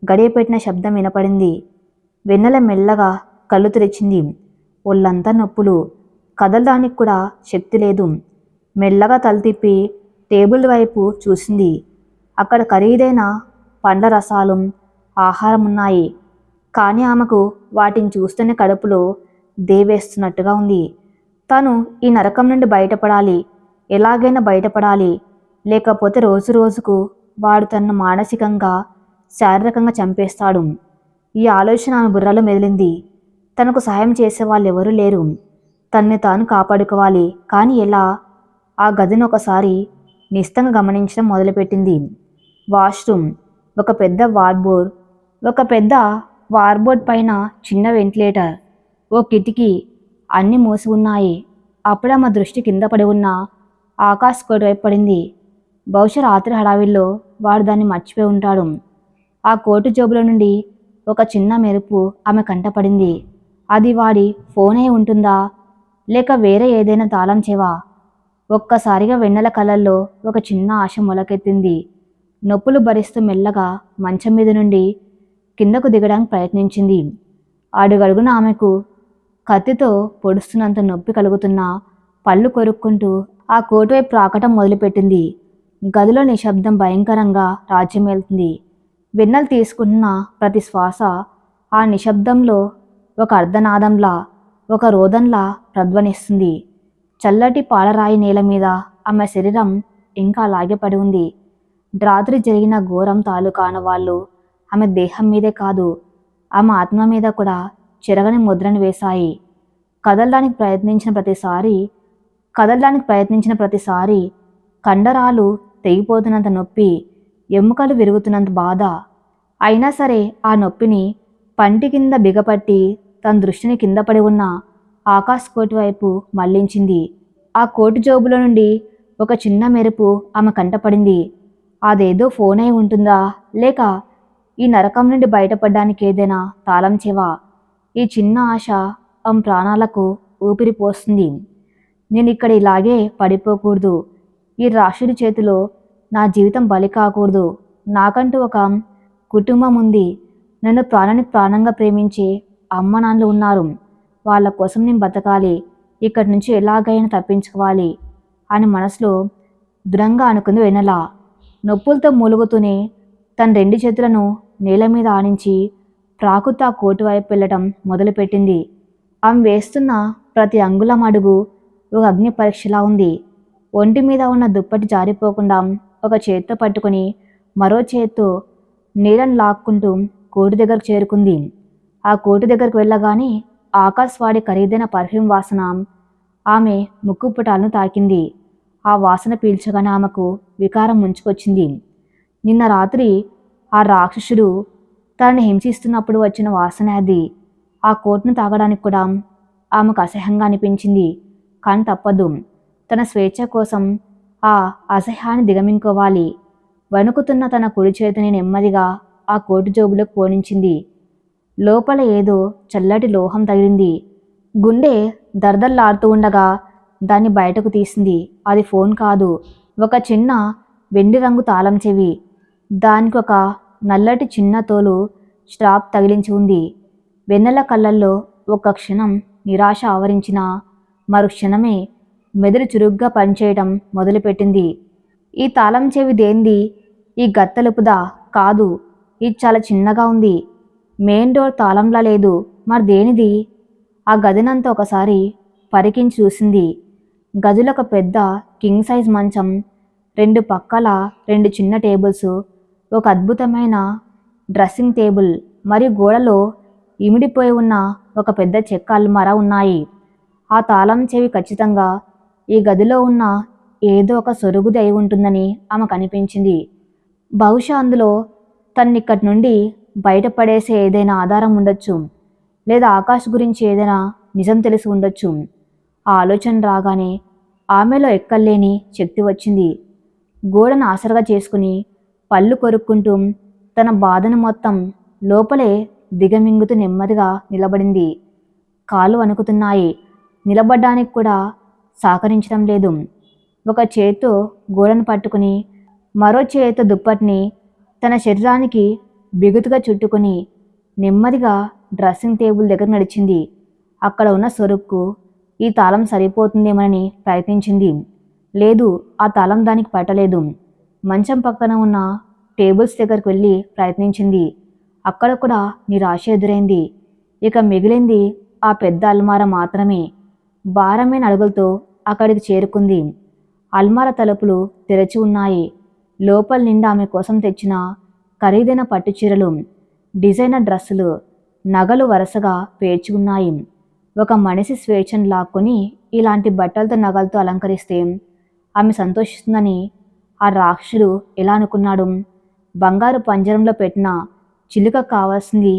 గడియ పెట్టిన శబ్దం వినపడింది. వెన్నెల మెల్లగా కళ్ళు తెరిచింది. ఒళ్ళంతా నొప్పులు, కదలడానికి కూడా శక్తి లేదు. మెల్లగా తల తిప్పి టేబుల్ వైపు చూసింది. అక్కడ ఖరీదైన పండ్ల రసాలు, ఆహారం ఉన్నాయి. కానీ ఆమెకు వాటిని చూస్తూనే కడుపులో దేవేస్తున్నట్టుగా ఉంది. తను ఈ నరకం నుండి బయటపడాలి, ఎలాగైనా బయటపడాలి. లేకపోతే రోజు రోజుకు వాడు తనను మానసికంగా, శారీరకంగా చంపేస్తాడు. ఈ ఆలోచన ఆమె బుర్రలో మెదిలింది. తనకు సహాయం చేసే వాళ్ళు ఎవరూ లేరు. తన్ని తాను కాపాడుకోవాలి. కానీ ఎలా? ఆ గదిని ఒకసారి నిశితంగా గమనించడం మొదలుపెట్టింది. వాష్రూమ్, ఒక పెద్ద వార్డ్రోబ్ పైన చిన్న వెంటిలేటర్, ఓ కిటికీ, అన్నీ మూసి ఉన్నాయి. అప్పుడే ఆమె దృష్టి కింద పడి ఉన్న ఆకాష్ కోట్ వైపు పడింది. బహుశా రాత్రి హడావిల్లో వాడు దాన్ని మర్చిపోయి ఉంటాడు. ఆ కోటు జేబులో నుండి ఒక చిన్న మెరుపు ఆమె కంటపడింది. అది వాడి ఫోన్ అయి ఉంటుందా, లేక వేరే ఏదైనా తాళం చెవా? ఒక్కసారిగా వెన్నెల కళ్ళల్లో ఒక చిన్న ఆశ మొలకెత్తింది. నొప్పులు భరిస్తూ మెల్లగా మంచం మీద నుండి కిందకు దిగడానికి ప్రయత్నించింది. అడుగడుగున ఆమెకు కత్తితో పొడుస్తున్నంత నొప్పి కలుగుతున్నా పళ్ళు కొరుక్కుంటూ ఆ కోటు వైపు రాకటం మొదలుపెట్టింది. గదిలో నిశ్శబ్దం భయంకరంగా రాజ్యమేలుతుంది. వెన్నెల తీసుకుంటున్న ప్రతి శ్వాస ఆ నిశ్శబ్దంలో ఒక అర్ధనాదంలా, ఒక రోదంలా ప్రధ్వనిస్తుంది. చల్లటి పాలరాయి నేల మీద ఆమె శరీరం ఇంకా అలాగే పడి ఉంది. రాత్రి జరిగిన ఘోరం తాలూకా ఆనవాళ్ళు ఆమె దేహం మీదే కాదు, ఆమె ఆత్మ మీద కూడా చెరగని ముద్రను వేశాయి. కదలడానికి ప్రయత్నించిన ప్రతిసారి కండరాలు తెగిపోతున్నంత నొప్పి, ఎముకలు విరుగుతున్నంత బాధ. అయినా సరే ఆ నొప్పిని పంటి కింద బిగపట్టి తన దృష్టిని కింద పడి ఉన్న ఆకాష్ కోటు వైపు మళ్లించింది. ఆ కోటు జోబులో నుండి ఒక చిన్న మెరుపు ఆమె కంటపడింది. అదేదో ఫోన్ అయి ఉంటుందా, లేక ఈ నరకం నుండి బయటపడడానికి ఏదైనా తాళం చెవా? ఈ చిన్న ఆశ ఆమె ప్రాణాలకు ఊపిరి పోస్తుంది. నేను ఇక్కడ ఇలాగే పడిపోకూడదు. ఈ రాక్షసుడి చేతిలో నా జీవితం బలి కాకూడదు. నాకంటూ ఒక కుటుంబం ఉంది. నన్ను ప్రాణానికి ప్రాణంగా ప్రేమించే అమ్మ నాన్నలు ఉన్నారు. వాళ్ళ కోసం నేను బతకాలి. ఇక్కడి నుంచి ఎలాగైనా తప్పించుకోవాలి అని మనసులో దృఢంగా అనుకుంది వెన్నెల. నొప్పులతో మూలుగుతూనే తన 2 చేతులను నేల మీద ఆనించి ప్రాకుతూ ఆ కోటు వైపు వెళ్ళటం మొదలుపెట్టింది. ఆమె వేస్తున్న ప్రతి అంగుళం అడుగు ఒక అగ్ని పరీక్షలా ఉంది. ఒంటి మీద ఉన్న దుప్పటి జారిపోకుండా ఒక చేత్తో పట్టుకుని మరో చేత్తో నీళ్ళను లాక్కుంటూ కోటు దగ్గరకు చేరుకుంది. ఆ కోటు దగ్గరకు వెళ్ళగానే ఆకాశ్ వాడి ఖరీదైన పర్ఫ్యూమ్ వాసన ఆమె ముక్కు పుటాలను తాకింది. ఆ వాసన పీల్చగానే ఆమెకు వికారం ముంచుకొచ్చింది. నిన్న రాత్రి ఆ రాక్షసుడు తనని హింసిస్తున్నప్పుడు వచ్చిన వాసన అది. ఆ కోటును తాగడానికి కూడా ఆమెకు అసహ్యంగా అనిపించింది. కానీ తప్పదు. తన స్వేచ్ఛ కోసం ఆ అసహ్యాన్ని దిగమింగుకోవాలి. వణుకుతున్న తన కుడి చేతిని నెమ్మదిగా ఆ కోటు జోబులోకి పోనించింది. లోపల ఏదో చల్లటి లోహం తగిలింది. గుండె దర్దల్లాడుతూ ఉండగా దాన్ని బయటకు తీసింది. అది ఫోన్ కాదు, ఒక చిన్న వెండి రంగు తాళం చెవి. దానికి ఒక నల్లటి చిన్న తోలు స్ట్రాప్ తగిలించి ఉంది. వెన్నెల కళ్ళల్లో ఒక క్షణం నిరాశ ఆవరించిన మరుక్షణమే మెదడు చురుగ్గా పనిచేయటం మొదలుపెట్టింది. ఈ తాళం చెవి దేంది? ఈ గత్తెలుపుదా? కాదు, ఇది చాలా చిన్నగా ఉంది. మెయిన్ డోర్ తాళంలా లేదు. మరి దేనిది? ఆ గదినంతా ఒకసారి పరికించి చూసింది. గదిలో ఒక పెద్ద కింగ్ సైజ్ మంచం, 2 పక్కల 2 చిన్న టేబుల్స్, ఒక అద్భుతమైన డ్రెస్సింగ్ టేబుల్ మరియు గోడలో ఇమిడిపోయి ఉన్న ఒక పెద్ద చెక్క అల్మారా ఉన్నాయి. ఆ తాళం చెవి ఖచ్చితంగా ఈ గదిలో ఉన్న ఏదో ఒక సొరుగుది అయి ఉంటుందని ఆమెకు అనిపించింది. బహుశా అందులో తన్నిక్కడి నుండి బయటపడేసే ఏదైనా ఆధారం ఉండొచ్చు, లేదా ఆకాష్ గురించి ఏదైనా నిజం తెలిసి ఉండొచ్చు. ఆ ఆలోచన రాగానే ఆమెలో ఎక్కల్లేని శక్తి వచ్చింది. గోడను ఆసరగా చేసుకుని పళ్ళు కొరుక్కుంటూ తన బాధను మొత్తం లోపలే దిగమింగుతూ నెమ్మదిగా నిలబడింది. కాళ్ళు వణుకుతున్నాయి. నిలబడ్డానికి కూడా సహకరించడం లేదు. ఒక చేత్తో గోడను పట్టుకుని మరో చేత్తో దుప్పటిని తన శరీరానికి బిగుతుగా చుట్టుకుని నెమ్మదిగా డ్రెస్సింగ్ టేబుల్ దగ్గర నడిచింది. అక్కడ ఉన్న సొరుక్కు ఈ తాళం సరిపోతుందేమని ప్రయత్నించింది. లేదు, ఆ తాళం దానికి పట్టలేదు. మంచం పక్కన ఉన్న టేబుల్స్ దగ్గరకు వెళ్ళి ప్రయత్నించింది. అక్కడ కూడా నిరాశ ఎదురైంది. ఇక మిగిలింది ఆ పెద్ద అల్మారా మాత్రమే. భారమైన అడుగులతో అక్కడికి చేరుకుంది. అల్మారా తలుపులు తెరచి ఉన్నాయి. లోపల నిండా ఆమె కోసం తెచ్చిన ఖరీదైన పట్టు చీరలు, డిజైనర్ డ్రెస్సులు, నగలు వరుసగా పేర్చి ఉన్నాయి. ఒక మనిషి స్వేచ్ఛను లాక్కొని ఇలాంటి బట్టలతో నగలతో అలంకరిస్తే ఆమె సంతోషిస్తుందని ఆ రాక్షసుడు ఎలా అనుకున్నాడు? బంగారు పంజరంలో పెట్టిన చిలుక కావాల్సింది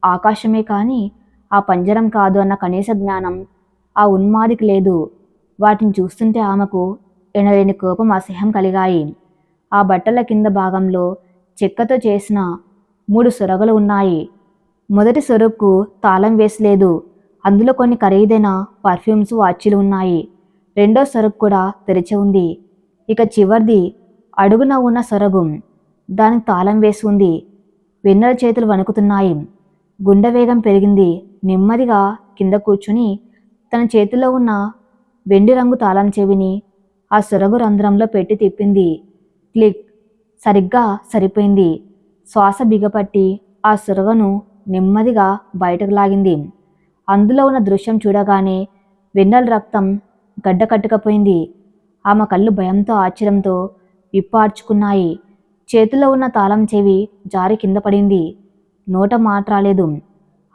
ఆకాశమే కానీ ఆ పంజరం కాదు అన్న కనీస జ్ఞానం ఆ ఉన్మాదికి లేదు. వాటిని చూస్తుంటే ఆమెకు ఎనలేని కోపం, అసహ్యం కలిగాయి. ఆ బట్టల కింద భాగంలో చెక్కతో చేసిన 3 సొరగలు ఉన్నాయి. మొదటి సొరగ్కు తాళం వేసలేదు. అందులో కొన్ని ఖరీదైన పర్ఫ్యూమ్స్, వాచీలు ఉన్నాయి. రెండో సొరగు కూడా తెరిచి ఉంది. ఇక చివరిది అడుగున ఉన్న సొరగు, దానికి తాళం వేసి ఉంది. వెన్నెల చేతులు వణుకుతున్నాయి. గుండె వేగం పెరిగింది. నెమ్మదిగా కింద కూర్చుని తన చేతిలో ఉన్న వెండి రంగు తాళం చెవిని ఆ సొరగు రంధ్రంలో పెట్టి తిప్పింది. క్లిక్! సరిగ్గా సరిపోయింది. శ్వాస బిగపట్టి ఆ సొరగను నెమ్మదిగా బయటకు లాగింది. అందులో ఉన్న దృశ్యం చూడగానే వెన్నెల రక్తం గడ్డ కట్టుకపోయింది. ఆమె కళ్ళు భయంతో, ఆశ్చర్యంతో విప్పార్చుకున్నాయి. చేతిలో ఉన్న తాళం చెవి జారి కింద పడింది. నోట మాట రాలేదు.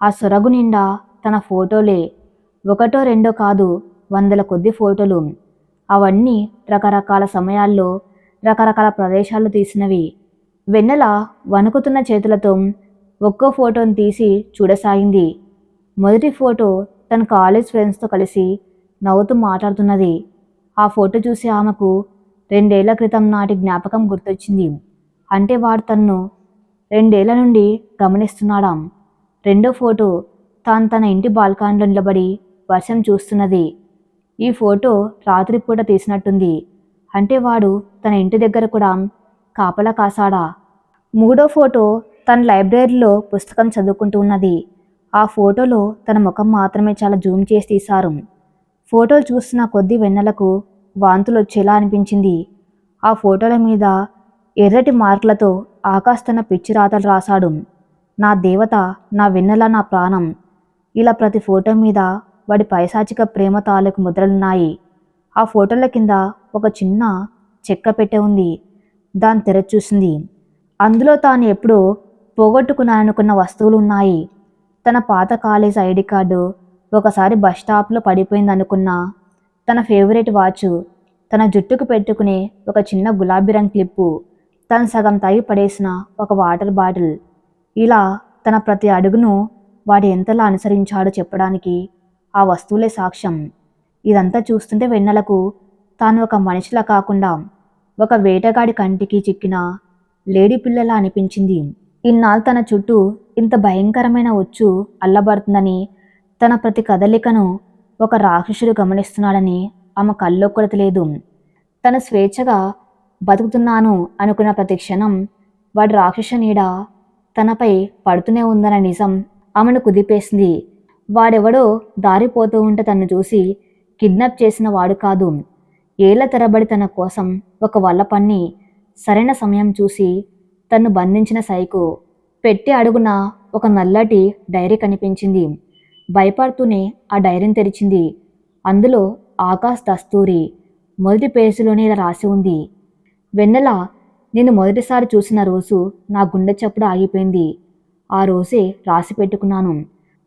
ఆ సొరగు నిండా తన ఫోటోలే. ఒకటో రెండో కాదు, వందల కొద్ది ఫోటోలు. అవన్నీ రకరకాల సమయాల్లో రకరకాల ప్రదేశాల్లో తీసినవి. వెన్నెల వణుకుతున్న చేతులతో ఒక్కో ఫోటోను తీసి చూడసాగింది. మొదటి ఫోటో తన కాలేజ్ ఫ్రెండ్స్తో కలిసి నవ్వుతూ మాట్లాడుతున్నది. ఆ ఫోటో చూసి ఆమెకు 2 ఏళ్ల క్రితం నాటి జ్ఞాపకం గుర్తొచ్చింది. అంటే వాడు తన్ను 2 ఏళ్ల నుండి గమనిస్తున్నాడా? రెండో ఫోటో తాను తన ఇంటి బాల్కానీలో నిలబడి వర్షం చూస్తున్నది. ఈ ఫోటో రాత్రిపూట తీసినట్టుంది. అంటే వాడు తన ఇంటి దగ్గర కూడా కాపలా కాసాడా? మూడో ఫోటో తన లైబ్రరీలో పుస్తకం చదువుకుంటూ ఉన్నది. ఆ ఫోటోలో తన ముఖం మాత్రమే చాలా జూమ్ చేసి తీశారు. ఫోటోలు చూస్తున్న కొద్దీ వెన్నెలకు వాంతులు వచ్చేలా అనిపించింది. ఆ ఫోటోల మీద ఎర్రటి మార్కులతో ఆకాష్ తన పిచ్చి రాతలు రాశాడు. నా దేవత, నా వెన్నెల, నా ప్రాణం. ఇలా ప్రతి ఫోటో మీద వాడి పైశాచిక ప్రేమ తాలూకు ముద్రలున్నాయి. ఆ ఫోటోల కింద ఒక చిన్న చెక్క పెట్టె ఉంది. దాన్ని తెరచి చూసింది. అందులో తాను ఎప్పుడో పోగొట్టుకున్నాననుకున్న వస్తువులు ఉన్నాయి. తన పాత కాలేజ్ ఐడి కార్డు, ఒకసారి బస్ స్టాప్లో పడిపోయిందనుకున్న తన ఫేవరెట్ వాచ్, తన జుట్టుకు పెట్టుకునే ఒక చిన్న గులాబీ రంగు క్లిప్పు, తను సగం తాగి పడేసిన ఒక వాటర్ బాటిల్. ఇలా తన ప్రతి అడుగును వాడు ఎంతలా అనుసరించాడో చెప్పడానికి ఆ వస్తువులే సాక్ష్యం. ఇదంతా చూస్తుంటే వెన్నెలకు తాను ఒక మనిషిలా కాకుండా ఒక వేటగాడి కంటికి చిక్కిన లేడీ పిల్లలా అనిపించింది. ఇన్నాళ్ళు తన చుట్టూ ఇంత భయంకరమైన ఉచ్చు అల్లబడుతుందని, తన ప్రతి కదలికను ఒక రాక్షసుడు గమనిస్తున్నాడని ఆమె కల్లో కూడా తెలియదు. తను స్వేచ్ఛగా బతుకుతున్నాను అనుకున్న ప్రతి క్షణం వాడి రాక్షస నీడ తనపై పడుతూనే ఉందన్న నిజం ఆమెను కుదిపేసింది. వాడెవడో దారిపోతూ ఉంటే తను చూసి కిడ్నాప్ చేసిన వాడు కాదు. ఏళ్ల తరబడి తన కోసం ఒక వల్ల పన్ని సరైన సమయం చూసి తన్ను బంధించిన సైకో. పెట్టి అడుగున ఒక నల్లటి డైరీ కనిపించింది. భయపడుతూనే ఆ డైరీని తెరిచింది. అందులో ఆకాష్ దస్తూరి మొదటి పేజీలోనే ఇలా రాసి ఉంది: వెన్నెల, నేను మొదటిసారి చూసిన రోజు నా గుండె చప్పుడు ఆగిపోయింది. ఆ రోజే రాసి పెట్టుకున్నాను,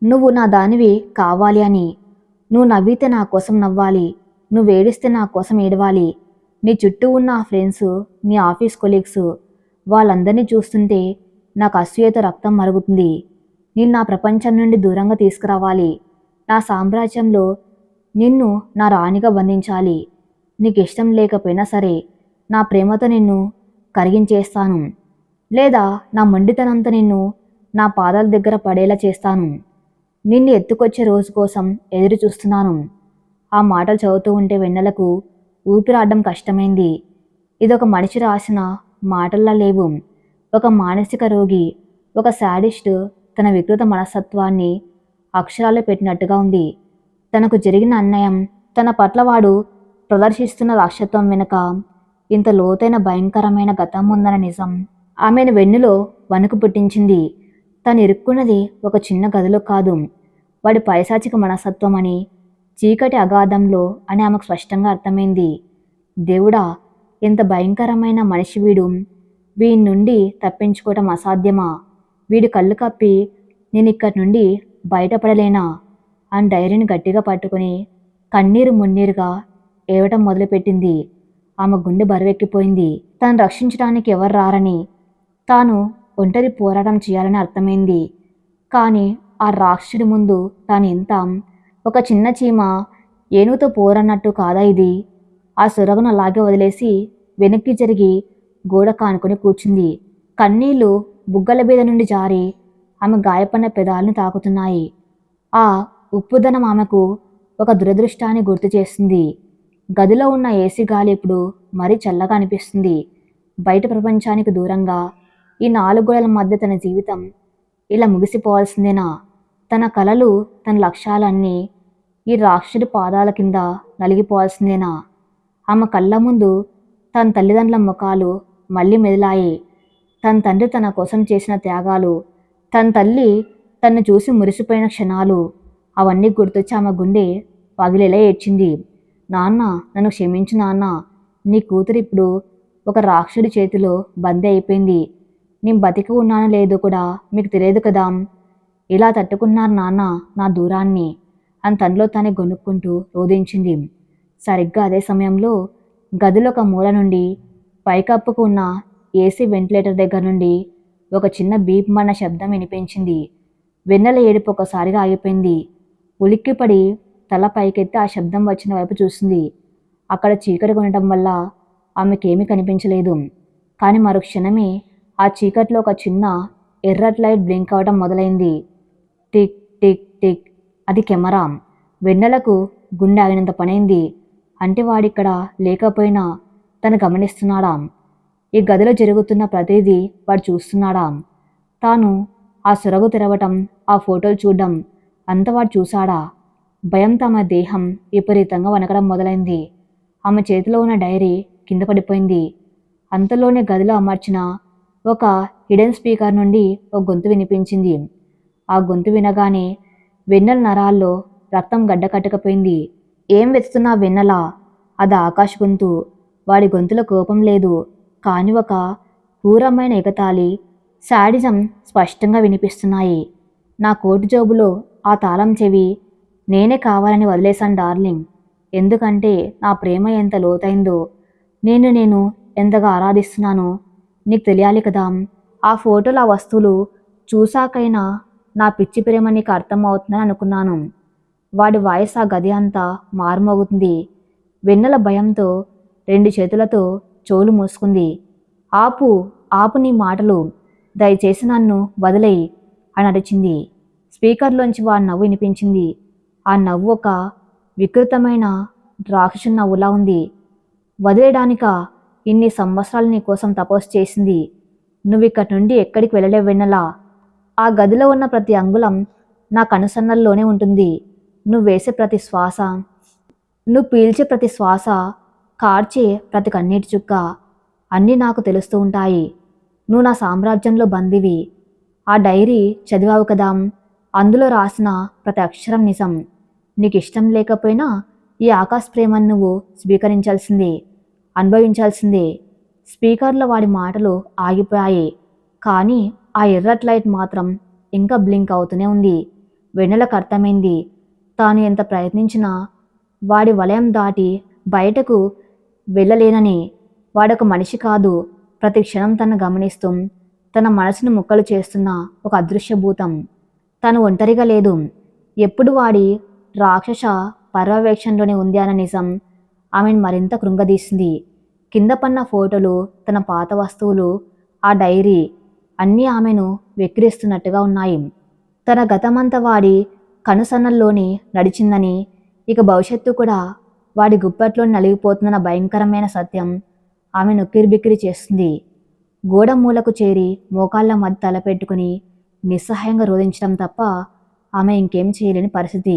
నువ్వు నా దానివి కావాలి అని. నువ్వు నవ్వితే నా కోసం నవ్వాలి, నువ్వు ఏడిస్తే నా కోసం ఏడవాలి. నీ చుట్టూ ఉన్న ఆ ఫ్రెండ్స్, నీ ఆఫీస్ కొలీగ్స్, వాళ్ళందరినీ చూస్తుంటే నాకు అసూయతో రక్తం మరుగుతుంది. నిన్ను నా ప్రపంచం నుండి దూరంగా తీసుకురావాలి. నా సామ్రాజ్యంలో నిన్ను నా రాణిగా బంధించాలి. నీకు ఇష్టం లేకపోయినా సరే నా ప్రేమతో నిన్ను కరిగించేస్తాను, లేదా నా మొండితనంతో నిన్ను నా పాదాల దగ్గర పడేలా చేస్తాను. నిన్ను ఎత్తుకొచ్చే రోజు కోసం ఎదురు చూస్తున్నాను. ఆ మాటలు చదువుతూ ఉంటే వెన్నెలకు ఊపిరాడడం కష్టమైంది. ఇదొక మనిషి రాసిన మాటల్లా లేవు. ఒక మానసిక రోగి, ఒక శాడిస్ట్ తన వికృత మనస్తత్వాన్ని అక్షరాలు పెట్టినట్టుగా ఉంది. తనకు జరిగిన అన్యాయం, తన పట్ల వాడు ప్రదర్శిస్తున్న రాక్షసత్వం వెనుక ఇంత లోతైన భయంకరమైన గతం ఉందన్న నిజం ఆమెను వెన్నులో వణుకు పుట్టించింది. తను ఇరుక్కున్నది ఒక చిన్న గదిలో కాదు, వాడి పైశాచిక మనస్తత్వం అని, చీకటి అగాధంలో అని ఆమెకు స్పష్టంగా అర్థమైంది. దేవుడా, ఎంత భయంకరమైన మనిషి వీడు! వీడి నుండి తప్పించుకోవటం అసాధ్యమా? వీడి కళ్ళు కప్పి నేను ఇక్కడి నుండి బయటపడలేనా అని డైరీని గట్టిగా పట్టుకుని కన్నీరు మున్నీరుగా ఏవటం మొదలుపెట్టింది. ఆమె గుండె బరువెక్కిపోయింది. తను రక్షించడానికి ఎవరు రారని, తాను ఒంటరి పోరాటం చేయాలని అర్థమైంది. కానీ ఆ రాక్షసుడి ముందు తాను ఎంత ఒక చిన్న చీమ ఏనుగుతో పోరన్నట్టు కాదా ఇది? ఆ సొరగను అలాగే వదిలేసి వెనక్కి జరిగి గోడ కానుకొని కూర్చుంది. కన్నీళ్లు బుగ్గల మీద నుండి జారి ఆమె గాయపడిన పెదాలను తాకుతున్నాయి. ఆ ఉప్పుదనం ఆమెకు ఒక దురదృష్టాన్ని గుర్తు చేస్తుంది. గదిలో ఉన్న ఏసీ గాలి ఇప్పుడు మరీ చల్లగా అనిపిస్తుంది. బయట ప్రపంచానికి దూరంగా ఈ 4 గోడల మధ్య తన జీవితం ఇలా ముగిసిపోవాల్సిందేనా? తన కలలు, తన లక్ష్యాలన్నీ ఈ రాక్షసుడి పాదాల కింద నలిగిపోవాల్సిందేనా? ఆమె కళ్ళ ముందు తన తల్లిదండ్రుల ముఖాలు మళ్ళీ మెదిలాయి. తన తండ్రి తన కోసం చేసిన త్యాగాలు, తన తల్లి తన్ను చూసి మురిసిపోయిన క్షణాలు, అవన్నీ గుర్తొచ్చి ఆమె గుండె పగిలేలా ఏడ్చింది. నాన్న, నన్ను క్షమించు నాన్న. నీ కూతురు ఇప్పుడు ఒక రాక్షసుడి చేతిలో బందీ అయిపోయింది. నేను బతికి ఉన్నానో లేదో కూడా మీకు తెలియదు కదా. ఇలా తట్టుకున్నారు నాన్న నా దూరాన్ని అని తనలో తానే గొనుక్కుంటూ రోధించింది. సరిగ్గా అదే సమయంలో గదిలో ఒక మూల నుండి పైకప్పుకు ఉన్న ఏసీ వెంటిలేటర్ దగ్గర నుండి ఒక చిన్న బీప్ మన్న శబ్దం వినిపించింది. వెన్నెల ఏడుపు ఒకసారిగా ఆగిపోయింది. ఉలిక్కిపడి తల పైకెత్తి ఆ శబ్దం వచ్చిన వైపు చూసింది. అక్కడ చీకటి కొనడం వల్ల ఆమెకేమీ కనిపించలేదు. కానీ మరో క్షణమే ఆ చీకట్లో ఒక చిన్న ఎర్రటి లైట్ బ్లింక్ అవడం మొదలైంది. Tick tick tick. అది కెమెరా. వెన్నెలకు గుండె ఆగినంత పనైంది. అంటే వాడిక్కడ లేకపోయినా తను గమనిస్తున్నాడా? ఈ గదిలో జరుగుతున్న ప్రతిదీ వాడు చూస్తున్నాడా? తాను ఆ సొరగు తెరవటం, ఆ ఫోటోలు చూడడం అంత వాడు చూశాడా? భయంతో ఆమె దేహం విపరీతంగా వణకడం మొదలైంది. ఆమె చేతిలో ఉన్న డైరీ కింద పడిపోయింది. అంతలోనే గదిలో అమర్చిన ఒక హిడెన్ స్పీకర్ నుండి ఒక గొంతు వినిపించింది. ఆ గొంతు వినగానే వెన్నెల నరాల్లో రక్తం గడ్డకట్టకపోయింది. ఏం వెతుకుతున్నా వెన్నెల? అది ఆకాష్ గొంతు. వాడి గొంతులో కోపం లేదు, కాని ఒక క్రూరమైన ఎగతాళి, శాడిజం స్పష్టంగా వినిపిస్తున్నాయి. నా కోటు జోబులో ఆ తాళం చెవి నేనే కావాలని వదిలేశాను డార్లింగ్. ఎందుకంటే నా ప్రేమ ఎంత లోతైందో, నేను ఎంతగా ఆరాధిస్తున్నానో నీకు తెలియాలి కదా. ఆ ఫోటోలు, ఆ వస్తువులు చూశాకైనా నా పిచ్చి ప్రేమ నీకు అర్థమవుతుందని అనుకున్నాను. వాడి వాయిస్ ఆ గది అంతా మారుమోగుతుంది. వెన్నెల భయంతో 2 చేతులతో చెవులు మూసుకుంది. ఆపు, ఆపు నీ మాటలు. దయచేసి నన్ను వదిలేయ్ అని అరిచింది. స్పీకర్లోంచి వాడి నవ్వు వినిపించింది. ఆ నవ్వు ఒక వికృతమైన రాక్షసుని నవ్వులా ఉంది. వదిలేయడానికా ఇన్ని సంవత్సరాలు నీ కోసం తపస్సు చేసింది? నువ్విక్కడి నుండి ఎక్కడికి వెళ్ళలేవు వెన్నెలా. ఆ గదిలో ఉన్న ప్రతి అంగుళం నా కనుసన్నల్లోనే ఉంటుంది. నువ్వు వేసే ప్రతి శ్వాస, నువ్వు పీల్చే ప్రతి శ్వాస, కార్చే ప్రతి కన్నీటి చుక్క అన్నీ నాకు తెలుస్తూ ఉంటాయి. నువ్వు నా సామ్రాజ్యంలో బందీవి. ఆ డైరీ చదివావు కదా, అందులో రాసిన ప్రతి అక్షరం నిజం. నీకు ఇష్టం లేకపోయినా ఈ ఆకాశ్ ప్రేమను నువ్వు స్వీకరించాల్సిందే, అనుభవించాల్సిందే. స్పీకర్లో వాడి మాటలు ఆగిపోయాయి. కానీ ఆ ఎర్రట్ లైట్ మాత్రం ఇంకా బ్లింక్ అవుతూనే ఉంది. వెన్నెలకు అర్థమైంది, తాను ఎంత ప్రయత్నించినా వాడి వలయం దాటి బయటకు వెళ్ళలేనని. వాడొక మనిషి కాదు, ప్రతి క్షణం తను గమనిస్తూ తన మనసును ముక్కలు చేస్తున్న ఒక అదృశ్య భూతం. తను ఒంటరిగా లేదు, ఎప్పుడు వాడి రాక్షస పర్యవేక్షణలోనే ఉంది అన్న నిజం ఆమెను మరింత కృంగదీసింది. కింద పన్న ఫోటోలు, తన పాత వస్తువులు, ఆ డైరీ అన్నీ ఆమెను వెక్కిరిస్తున్నట్టుగా ఉన్నాయి. తన గతమంతా వాడి కనుసన్నల్లోనే నడిచిందని, ఇక భవిష్యత్తు కూడా వాడి గుప్పట్లో నలిగిపోతున్న భయంకరమైన సత్యం ఆమెను ఉక్కిరిబిక్కిరి చేస్తుంది. గోడ మూలకు చేరి మోకాళ్ళ మధ్య తలపెట్టుకుని నిస్సహాయంగా రోధించడం తప్ప ఆమె ఇంకేం చేయలేని పరిస్థితి.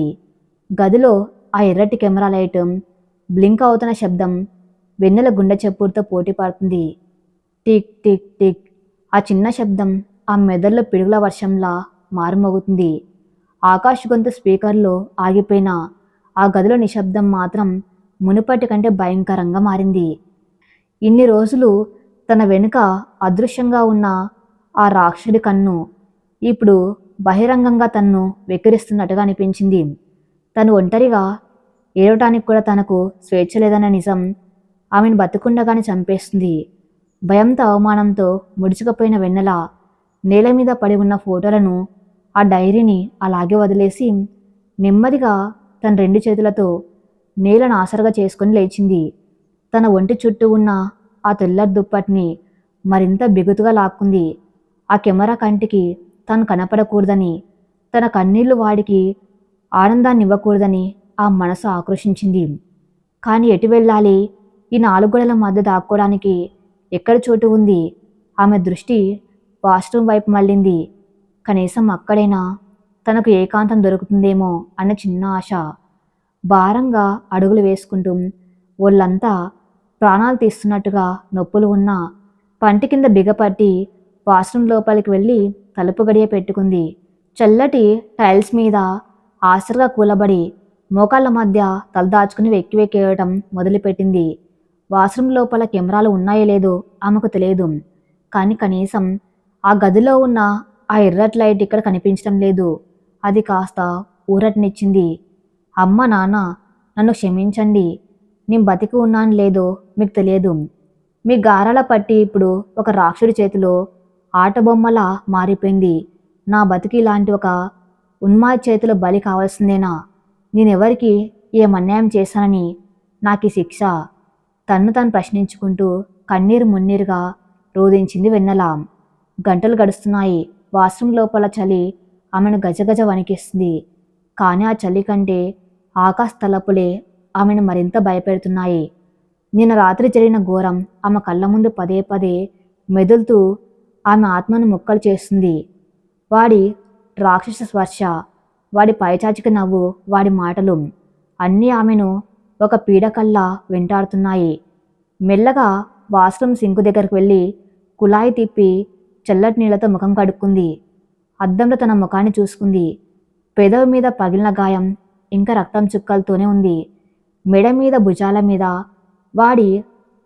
గదిలో ఆ ఎర్రటి కెమెరా లైట్ బ్లింక్ అవుతున్న శబ్దం వెన్నెల గుండె చప్పుడుతో పోటీ పడుతుంది. Tick tick tick. ఆ చిన్న శబ్దం ఆ మెదడులో పిడుగుల వర్షంలా మారుమోగుతుంది. ఆకాష్ గొంతు స్పీకర్లో ఆగిపోయిన ఆ గదిలో నిశ్శబ్దం మాత్రం మునుపటి కంటే భయంకరంగా మారింది. ఇన్ని రోజులు తన వెనుక అదృశ్యంగా ఉన్న ఆ రాక్షసుడి కన్ను ఇప్పుడు బహిరంగంగా తన్ను వెక్కిరిస్తున్నట్టుగా అనిపించింది. తను ఒంటరిగా ఏడవటానికి కూడా తనకు స్వేచ్ఛ లేదన్న నిజం ఆమెను బతుకుండగానే చంపేస్తుంది. భయంతో అవమానంతో ముడుచుకుపోయిన వెన్నెల నేల మీద పడి ఉన్న ఫోటోలను, ఆ డైరీని అలాగే వదిలేసి నెమ్మదిగా తన 2 చేతులతో నేలను ఆసరగా చేసుకుని లేచింది. తన ఒంటి చుట్టూ ఉన్న ఆ తెల్లటి దుప్పటిని మరింత బిగుతుగా లాక్కుంది. ఆ కెమెరా కంటికి తాను కనపడకూడదని, తన కన్నీళ్లు వాడికి ఆనందాన్ని ఇవ్వకూడదని ఆ మనసు ఆక్రోశించింది. కానీ ఎటు వెళ్ళాలి? ఈ 4 గోడల మధ్య దాక్కోవడానికి ఎక్కడ చోటు ఉంది? ఆమె దృష్టి వాష్రూమ్ వైపు మళ్ళింది. కనీసం అక్కడైనా తనకు ఏకాంతం దొరుకుతుందేమో అన్న చిన్న ఆశ. భారంగా అడుగులు వేసుకుంటూ ఒళ్ళంతా ప్రాణాలు తీస్తున్నట్టుగా నొప్పులు ఉన్నా పంటి కింద బిగపట్టి వాష్రూమ్ లోపలికి వెళ్ళి తలుపు గడియ పెట్టుకుంది. చల్లటి టైల్స్ మీద ఆసరగా కూలబడి మోకాళ్ళ మధ్య తలదాచుకుని వెక్కి వెక్కి ఏడటం మొదలుపెట్టింది. వాష్రూమ్ లోపల కెమెరాలు ఉన్నాయో లేదో ఆమెకు తెలియదు, కానీ కనీసం ఆ గదిలో ఉన్న ఆ ఎర్రటి లైట్ ఇక్కడ కనిపించడం లేదు. అది కాస్త ఊరటనిచ్చింది. అమ్మ, నాన్న, నన్ను క్షమించండి. నేను బతికి ఉన్నాను లేదో మీకు తెలియదు. మీ గారాల పట్టి ఇప్పుడు ఒక రాక్షసుడి చేతిలో ఆటబొమ్మలా మారిపోయింది. నా బతికి ఇలాంటి ఒక ఉన్మాది చేతిలో బలి కావాల్సిందేనా? నేనెవరికి ఏం అన్యాయం చేశానని నాకు ఈ శిక్ష? తన్ను తాను ప్రశ్నించుకుంటూ కన్నీరు మున్నీరుగా రోధించింది వెన్నెల. గంటలు గడుస్తున్నాయి. వాష్రూమ్ లోపల చలి ఆమెను గజగజ వణికిస్తుంది. కానీ ఆ చలి కంటే ఆకాశ తలపులే ఆమెను మరింత భయపెడుతున్నాయి. నిన్న రాత్రి జరిగిన ఘోరం ఆమె కళ్ళ ముందు పదే పదే మెదులుతూ ఆమె ఆత్మను ముక్కలు చేస్తుంది. వాడి రాక్షస స్పర్శ, వాడి పైచాచిక నవ్వు, వాడి మాటలు అన్నీ ఆమెను ఒక పీడకల్లా వెంటాడుతున్నాయి. మెల్లగా వాష్రూమ్ సింకు దగ్గరకు వెళ్ళి కుళాయి తిప్పి చల్లటి నీళ్లతో ముఖం కడుక్కుంది. అద్దంలో తన ముఖాన్ని చూసుకుంది. పెదవి మీద పగిలిన గాయం ఇంకా రక్తం చుక్కలతోనే ఉంది. మెడ మీద, భుజాల మీద వాడి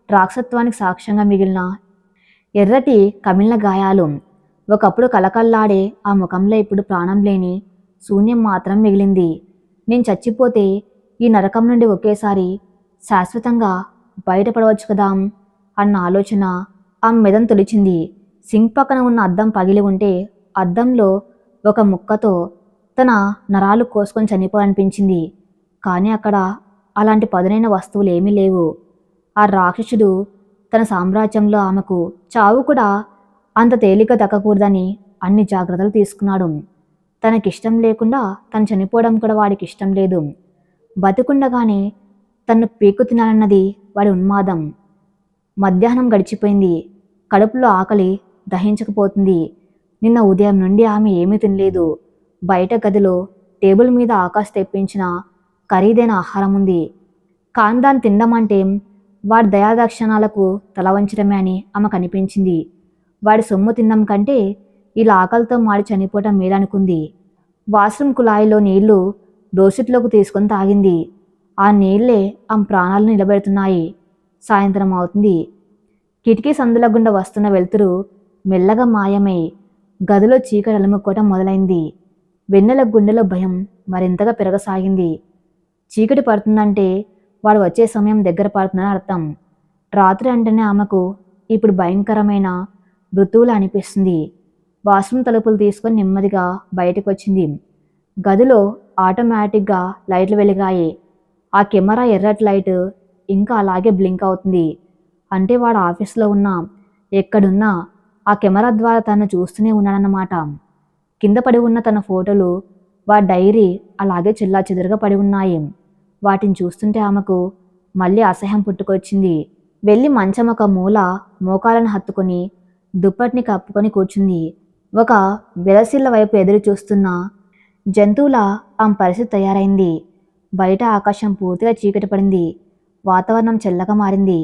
రాక్షసత్వానికి సాక్ష్యంగా మిగిలిన ఎర్రటి కమిలిన గాయాలు. ఒకప్పుడు కలకల్లాడే ఆ ముఖంలో ఇప్పుడు ప్రాణం లేని శూన్యం మాత్రం మిగిలింది. నేను చచ్చిపోతే ఈ నరకం నుండి ఒకేసారి శాశ్వతంగా బయటపడవచ్చు కదా అన్న ఆలోచన ఆమె మెదం తొలిచింది. సింక్ పక్కన ఉన్న అద్దం పగిలి ఉంటే అద్దంలో ఒక ముక్కతో తన నరాలు కోసుకొని చనిపోవాలనిపించింది. కానీ అక్కడ అలాంటి పదునైన వస్తువులు ఏమీ లేవు. ఆ రాక్షసుడు తన సామ్రాజ్యంలో ఆమెకు చావు కూడా అంత తేలిక దక్కకూడదని అన్ని జాగ్రత్తలు తీసుకున్నాడు. తనకిష్టం లేకుండా తను చనిపోవడం కూడా వాడికి ఇష్టం లేదు. బతికుండగానే తన్ను పీకు తినాలన్నది వాడి ఉన్మాదం. మధ్యాహ్నం గడిచిపోయింది. కడుపులో ఆకలి దహించకపోతుంది. నిన్న ఉదయం నుండి ఆమె ఏమీ తినలేదు. బయట గదిలో టేబుల్ మీద ఆకాష్ తెప్పించిన ఖరీదైన ఆహారం ఉంది. కానీ దాన్ని తినడం అంటే వాడి దయాదక్షిణాలకు తల వంచడమే అని ఆమెకు అనిపించింది. వాడి సొమ్ము తినడం కంటే ఇలా ఆకలితో మాడి చనిపోవటం మేలనుకుంది. వాష్రూమ్ కుళాయిలో నీళ్లు డోసిట్లోకి తీసుకొని తాగింది. ఆ నీళ్లే ఆమె ప్రాణాలను నిలబెడుతున్నాయి. సాయంత్రం అవుతుంది. కిటికీ సందుల గుండా వస్తున్న వెలుతురు మెల్లగా మాయమై గదిలో చీకటి అలుముకోవటం మొదలైంది. వెన్నెల గుండెలో భయం మరింతగా పెరగసాగింది. చీకటి పడుతుందంటే వాడు వచ్చే సమయం దగ్గర పడుతుందని అర్థం. రాత్రి అంటేనే ఆమెకు ఇప్పుడు భయంకరమైన మృతువులా అనిపిస్తుంది. వాష్రూమ్ తలుపులు తీసుకొని నెమ్మదిగా బయటకు వచ్చింది. గదిలో ఆటోమేటిక్గా లైట్లు వెలిగాయి. ఆ కెమెరా ఎర్రటి లైట్ ఇంకా అలాగే బ్లింక్ అవుతుంది. అంటే వాడు ఆఫీస్లో ఉన్నా ఎక్కడున్నా ఆ కెమెరా ద్వారా తను చూస్తూనే ఉన్నాడన్నమాట. కింద పడి ఉన్న తన ఫోటోలు, వాడి డైరీ అలాగే చెల్లాచెదురుగా పడి ఉన్నాయి. వాటిని చూస్తుంటే ఆమెకు మళ్ళీ అసహ్యం పుట్టుకొచ్చింది. వెళ్ళి మంచం ఒక మూల మోకాలను హత్తుకొని దుప్పటిని కప్పుకొని కూర్చుంది. ఒక వెలసిల్ల వైపు ఎదురు చూస్తున్న జంతువుల ఆమె పరిస్థితి తయారైంది. బయట ఆకాశం పూర్తిగా చీకటి పడింది. వాతావరణం చల్లగా మారింది.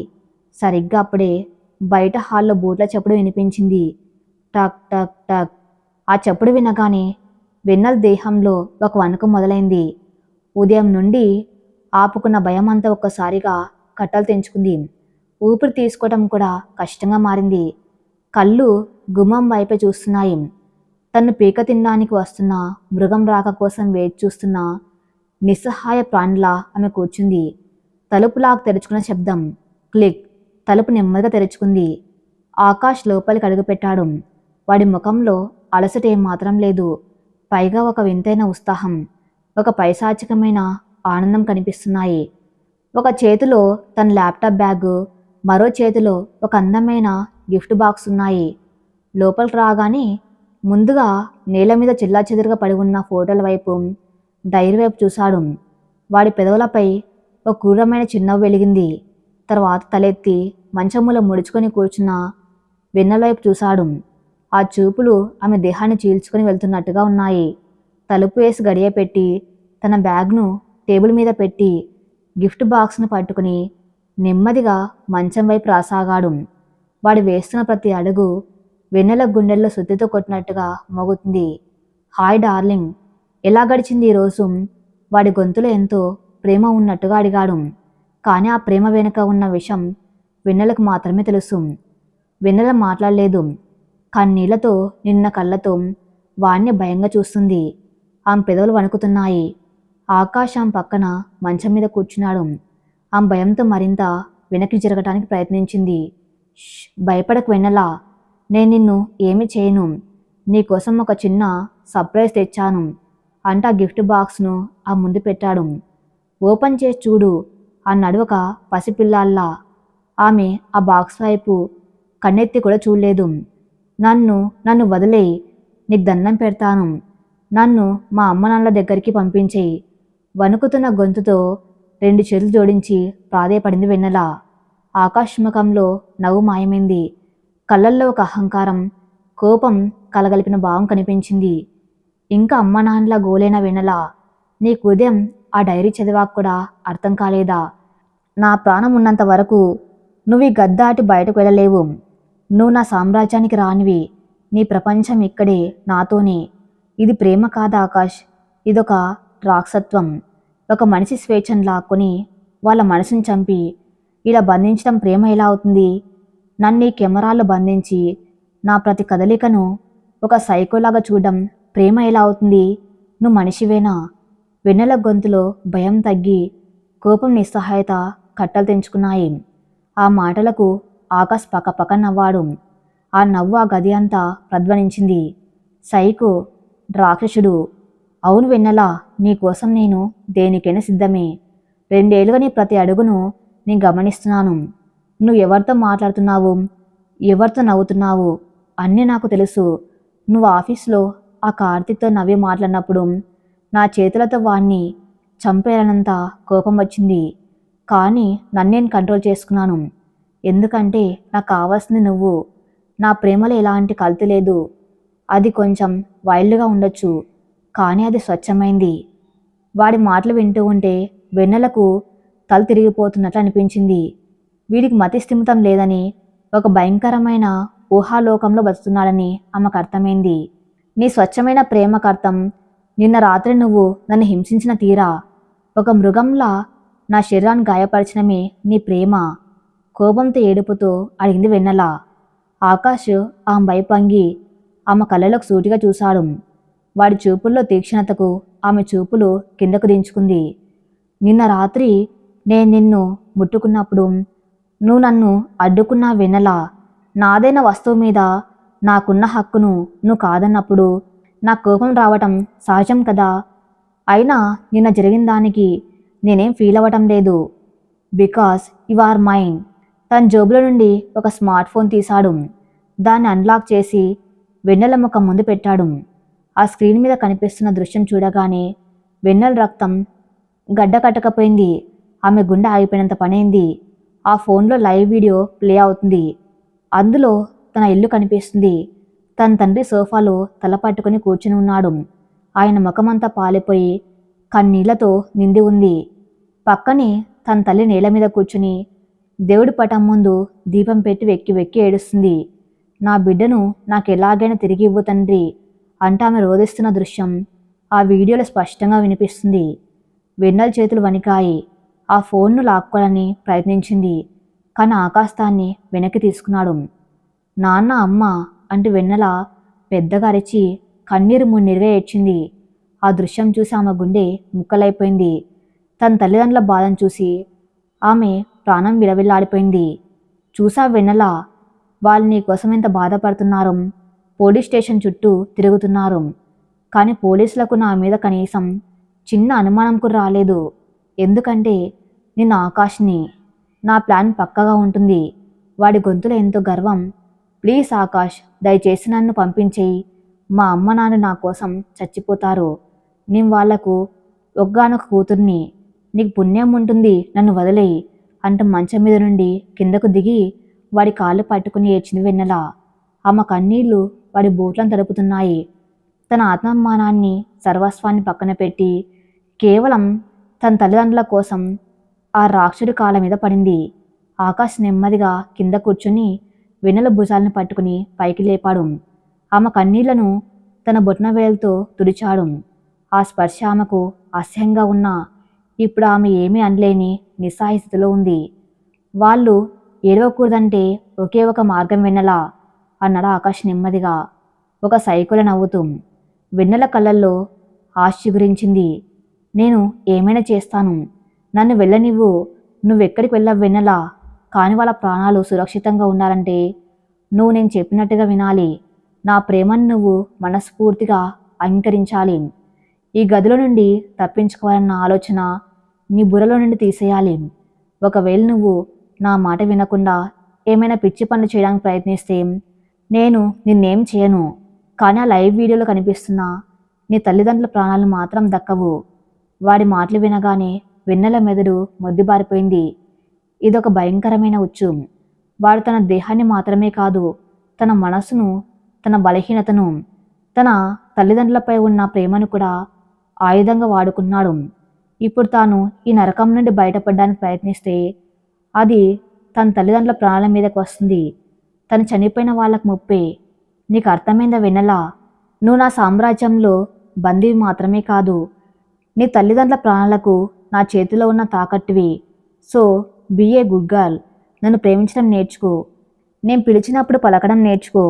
సరిగ్గా అప్పుడే బయట హాల్లో బూట్ల చప్పుడు వినిపించింది. టక్ టక్ టక్. ఆ చప్పుడు వినగానే వెన్నెల దేహంలో ఒక వణుకు మొదలైంది. ఉదయం నుండి ఆపుకున్న భయం అంతా ఒక్కసారిగా కట్టలు తెంచుకుంది. ఊపిరి తీసుకోవటం కూడా కష్టంగా మారింది. కళ్ళు గుమ్మం వైపే చూస్తున్నాయి. తన్ను పీక తినడానికి వస్తున్న మృగం రాక కోసం వేచి చూస్తున్న నిస్సహాయ ప్రాణిలా ఆమె కూర్చుంది. తలుపు లాక్ తెరుచుకున్న శబ్దం. క్లిక్. తలుపు నెమ్మదిగా తెరుచుకుంది. ఆకాష్ లోపలికి అడుగుపెట్టాడు. వాడి ముఖంలో అలసట ఏమాత్రం లేదు. పైగా ఒక వింతైన ఉత్సాహం, ఒక పైశాచికమైన ఆనందం కనిపిస్తున్నాయి. ఒక చేతిలో తన ల్యాప్టాప్ బ్యాగు, మరో చేతిలో ఒక అందమైన గిఫ్ట్ బాక్స్ ఉన్నాయి. లోపలికి రాగానే ముందుగా నేల మీద చెల్లాచెదురుగా పడి ఉన్న ఫోటోల వైపు, డైరీ వైపు చూశాడు. వాడి పెదవులపై ఒక క్రూరమైన చిరునవ్వు వెలిగింది. తర్వాత తలెత్తి మంచములో ముడుచుకొని కూర్చున్న వెన్నెల వైపు చూశాడు. ఆ చూపులు ఆమె దేహాన్ని చీల్చుకొని వెళ్తున్నట్టుగా ఉన్నాయి. తలుపు వేసి గడియ పెట్టి తన బ్యాగ్ను టేబుల్ మీద పెట్టి గిఫ్ట్ బాక్స్ను పట్టుకుని నెమ్మదిగా మంచం వైపు రాసాగాడు. వాడు వేస్తున్న ప్రతి అడుగు వెన్నెల గుండెల్లో సుత్తితో కొట్టినట్టుగా మోగుతుంది. హాయ్ డార్లింగ్, ఎలా గడిచింది ఈరోజు? వాడి గొంతులో ఎంతో ప్రేమ ఉన్నట్టుగా అడిగాడు. కానీ ఆ ప్రేమ వెనుక ఉన్న విషం వెన్నెలకు మాత్రమే తెలుసు. వెన్నెల మాట్లాడలేదు. కన్నీళ్లతో నిన్న కళ్ళతో వాణ్ణి భయంగా చూస్తుంది. ఆమె పెదవులు వణుకుతున్నాయి. ఆకాశం పక్కన మంచం మీద కూర్చున్నాడు. ఆమె భయంతో మరింత వెనక్కి జరగటానికి ప్రయత్నించింది. భయపడకు వెన్నెల, నేను నిన్ను ఏమి చేయను. నీకోసం ఒక చిన్న సర్ప్రైజ్ తెచ్చాను అంట ఆ గిఫ్ట్ బాక్స్ను ఆ ముందు పెట్టాడు. ఓపెన్ చేసి చూడు అన్నాడు ఒక పసిపిల్లాల్లా. ఆమె ఆ బాక్స్ వైపు కన్నెత్తి కూడా చూడలేదు. నన్ను వదిలేయి, నీకు దండం పెడతాను. నన్ను మా అమ్మ నాన్నల దగ్గరికి పంపించేయి. వణుకుతున్న గొంతుతో 2 చేతులు జోడించి ప్రాధేయపడింది వెన్నెల. ఆకాష్ ముఖంలో నవ్వు మాయమైంది. కళ్ళల్లో ఒక అహంకారం, కోపం కలగలిపిన భావం కనిపించింది. ఇంకా అమ్మ నాన్నల గోలైన వెన్నెల, నీకు ఉదయం ఆ డైరీ చదివాక కూడా అర్థం కాలేదా? నా ప్రాణం ఉన్నంత వరకు నువ్వు ఈ గద్దాటి బయటకు వెళ్ళలేవు. నువ్వు నా సామ్రాజ్యానికి రానివి. నీ ప్రపంచం ఇక్కడే నాతోనే. ఇది ప్రేమ కాదా ఆకాష్, ఇదొక రాక్షసత్వం. ఒక మనిషి స్వేచ్ఛను లాక్కొని వాళ్ళ మనసుని చంపి ఇలా బంధించడం ప్రేమ ఎలా అవుతుంది? నన్ను ఈ కెమెరాల్లో బంధించి నా ప్రతి కదలికను ఒక సైకోలాగా చూడడం ప్రేమ ఎలా అవుతుంది? నువ్వు మనిషివేనా? వెన్నెల గొంతులో భయం తగ్గి కోపం నిస్సహాయత కట్టలు తెంచుకున్నాయి. ఆ మాటలకు ఆకాష్ పక్కపక్క నవ్వాడు. ఆ నవ్వు ఆ గది అంతా ప్రధ్వనించింది. సైకో, రాక్షసుడు. అవును వెన్నెల, నీకోసం నేను దేనికైనా సిద్ధమే. 2 ఏళ్లుగా నీ ప్రతి అడుగును నేను గమనిస్తున్నాను. నువ్వు ఎవరితో మాట్లాడుతున్నావు, ఎవరితో నవ్వుతున్నావు అన్నీ నాకు తెలుసు. నువ్వు ఆఫీస్లో ఆ కార్తీక్తో నవ్వి మాట్లాడినప్పుడు నా చేతులతో వాణ్ణి చంపేయాలన్నంత కోపం వచ్చింది. కానీ నన్ను నేను కంట్రోల్ చేసుకున్నాను. ఎందుకంటే నాకు కావాల్సింది నువ్వు. నా ప్రేమలో ఎలాంటి కల్తీ లేదు. అది కొంచెం వైల్డ్గా ఉండొచ్చు, కానీ అది స్వచ్ఛమైంది. వాడి మాటలు వింటూ ఉంటే వెన్నెలకు తల తిరిగిపోతున్నట్లు అనిపించింది. వీడికి మతి స్థిమితం లేదని, ఒక భయంకరమైన ఊహాలోకంలో బతుకుతున్నాడని ఆమెకు అర్థమైంది. నీ స్వచ్ఛమైన ప్రేమకర్థం నిన్న రాత్రి నువ్వు నన్ను హింసించిన తీరా. ఒక మృగంలా నా శరీరాన్ని గాయపరచడమే నీ ప్రేమ? కోపంతో ఏడుపుతో అడిగింది వెన్నెల. ఆకాష్ ఆమె వైపంగి ఆమె కళ్ళలోకి సూటిగా చూశాడు. వాడి చూపుల్లో తీక్షణతకు ఆమె చూపులు కిందకు దించుకుంది. నిన్న రాత్రి నేను నిన్ను ముట్టుకున్నప్పుడు నువ్వు నన్ను అడ్డుకున్న వెన్నెల. నాదైన వస్తువు మీద నాకున్న హక్కును నువ్వు కాదన్నప్పుడు నా కోపం రావటం సహజం కదా. అయినా నిన్న జరిగిన దానికి నేనేం ఫీల్ అవ్వటం లేదు. Because you are mine. తన జోబులో నుండి ఒక స్మార్ట్ ఫోన్ తీశాడు. దాన్ని అన్లాక్ చేసి వెన్నెల ముఖం ముందు పెట్టాడు. ఆ స్క్రీన్ మీద కనిపిస్తున్న దృశ్యం చూడగానే వెన్నెల రక్తం గడ్డ కట్టకపోయింది. ఆమె గుండె ఆగిపోయినంత పనైంది. ఆ ఫోన్లో లైవ్ వీడియో ప్లే అవుతుంది. అందులో తన ఇల్లు కనిపిస్తుంది. తన తండ్రి సోఫాలో తల పట్టుకుని కూర్చుని ఉన్నాడు. ఆయన ముఖమంతా పాలిపోయి కన్నీళ్లతో నిండి ఉంది. పక్కనే తన తల్లి నేల మీద కూర్చుని దేవుడి పటం ముందు దీపం పెట్టి వెక్కి వెక్కి ఏడుస్తుంది. నా బిడ్డను నాకు ఎలాగైనా తిరిగి ఇవ్వు తండ్రి అంటూ ఆమె రోధిస్తున్న దృశ్యం ఆ వీడియోలో స్పష్టంగా వినిపిస్తుంది. వెన్నెల చేతులు వణికాయి. ఆ ఫోన్ను లాక్కోవాలని ప్రయత్నించింది. కానీ ఆకాష్ దాన్ని వెనక్కి తీసుకున్నాడు. నాన్న, అమ్మ అంటూ వెన్నెల పెద్దగా అరిచి కన్నీరు మున్నీరుగా ఏడ్చింది. ఆ దృశ్యం చూసి ఆమె గుండె ముక్కలైపోయింది. తన తల్లిదండ్రుల బాధను చూసి ఆమె ప్రాణం విలవిల్లాడిపోయింది. చూసా వెన్నెల, వాళ్ళు నీ కోసం ఎంత బాధపడుతున్నారు. పోలీస్ స్టేషన్ చుట్టూ తిరుగుతున్నారు. కానీ పోలీసులకు నా మీద కనీసం చిన్న అనుమానం కూడా రాలేదు. ఎందుకంటే నేను ఆకాష్ని. నా ప్లాన్ పక్కగా ఉంటుంది. వాడి గొంతులో ఎంతో గర్వం. ప్లీజ్ ఆకాష్, దయచేసి నన్ను పంపించేయి. మా అమ్మ నాన్న నా కోసం చచ్చిపోతారు. నేను వాళ్లకు ఒగ్గానొక కూతుర్ని. నీకు పుణ్యం ఉంటుంది, నన్ను వదిలేయి అంటూ మంచం మీద నుండి కిందకు దిగి వాడి కాళ్ళు పట్టుకుని ఏడ్చింది వెన్నెల. ఆమె కన్నీళ్లు వాడి బూట్లను తడుపుతున్నాయి. తన ఆత్మాభిమానాన్ని, సర్వస్వాన్ని పక్కన పెట్టి కేవలం తన తల్లిదండ్రుల కోసం ఆ రాక్షసుడి కాళ్ళ మీద పడింది. ఆకాష్ నెమ్మదిగా కింద కూర్చుని వెన్నెల భుజాలను పట్టుకుని పైకి లేపాడు. ఆమె కన్నీళ్లను తన బొట్నవేలుతో తుడిచాడు. ఆ స్పర్శ ఆమెకు అసహ్యంగా ఉన్నా ఇప్పుడు ఆమె ఏమీ అనలేని నిస్సహాయ స్థితిలో ఉంది. వాళ్ళు ఏడవకూడదంటే ఒకే ఒక మార్గం వెన్నెల అన్నాడు ఆకాష్ నెమ్మదిగా, ఒక సైకోల నవ్వుతూ. వెన్నెల కళ్ళల్లో ఆశ గురించింది. నేను ఏమైనా చేస్తాను, నన్ను వెళ్ళనివ్వు. నువ్వెక్కడికి వెళ్ళవు వెన్నెల. కానీ వాళ్ళ ప్రాణాలు సురక్షితంగా ఉండాలంటే నువ్వు నేను చెప్పినట్టుగా వినాలి. నా ప్రేమను నువ్వు మనస్ఫూర్తిగా అంగీకరించాలి. ఈ గదిలో నుండి తప్పించుకోవాలన్న ఆలోచన నీ బుర్రలో నుండి తీసేయాలి. ఒకవేళ నువ్వు నా మాట వినకుండా ఏమైనా పిచ్చి పనులు చేయడానికి ప్రయత్నిస్తే నేను నిన్నేం చేయను. కానీ ఆ లైవ్ వీడియోలో కనిపిస్తున్న నీ తల్లిదండ్రుల ప్రాణాలు మాత్రం దక్కవు. వాడి మాటలు వినగానే వెన్నెల మెదడు మొద్దుబారిపోయింది. ఇదొక భయంకరమైన ఉచ్చు. వాడు తన దేహాన్ని మాత్రమే కాదు, తన మనసును, తన బలహీనతను, తన తల్లిదండ్రులపై ఉన్న ప్రేమను కూడా ఆయుధంగా వాడుకున్నాడు. ఇప్పుడు తాను ఈ నరకం నుండి బయటపడడానికి ప్రయత్నిస్తే అది తన తల్లిదండ్రుల ప్రాణాల మీదకి వస్తుంది. తను చనిపోయిన వాళ్ళకు ముప్పే. నీకు అర్థమైందా వెన్నెలా? నువ్వు నా సామ్రాజ్యంలో బందీవి మాత్రమే కాదు, నీ తల్లిదండ్రుల ప్రాణాలకు నా చేతిలో ఉన్న తాకట్టువి. So be a good girl. నన్ను ప్రేమించడం నేర్చుకో. నేను పిలిచినప్పుడు పలకడం నేర్చుకో.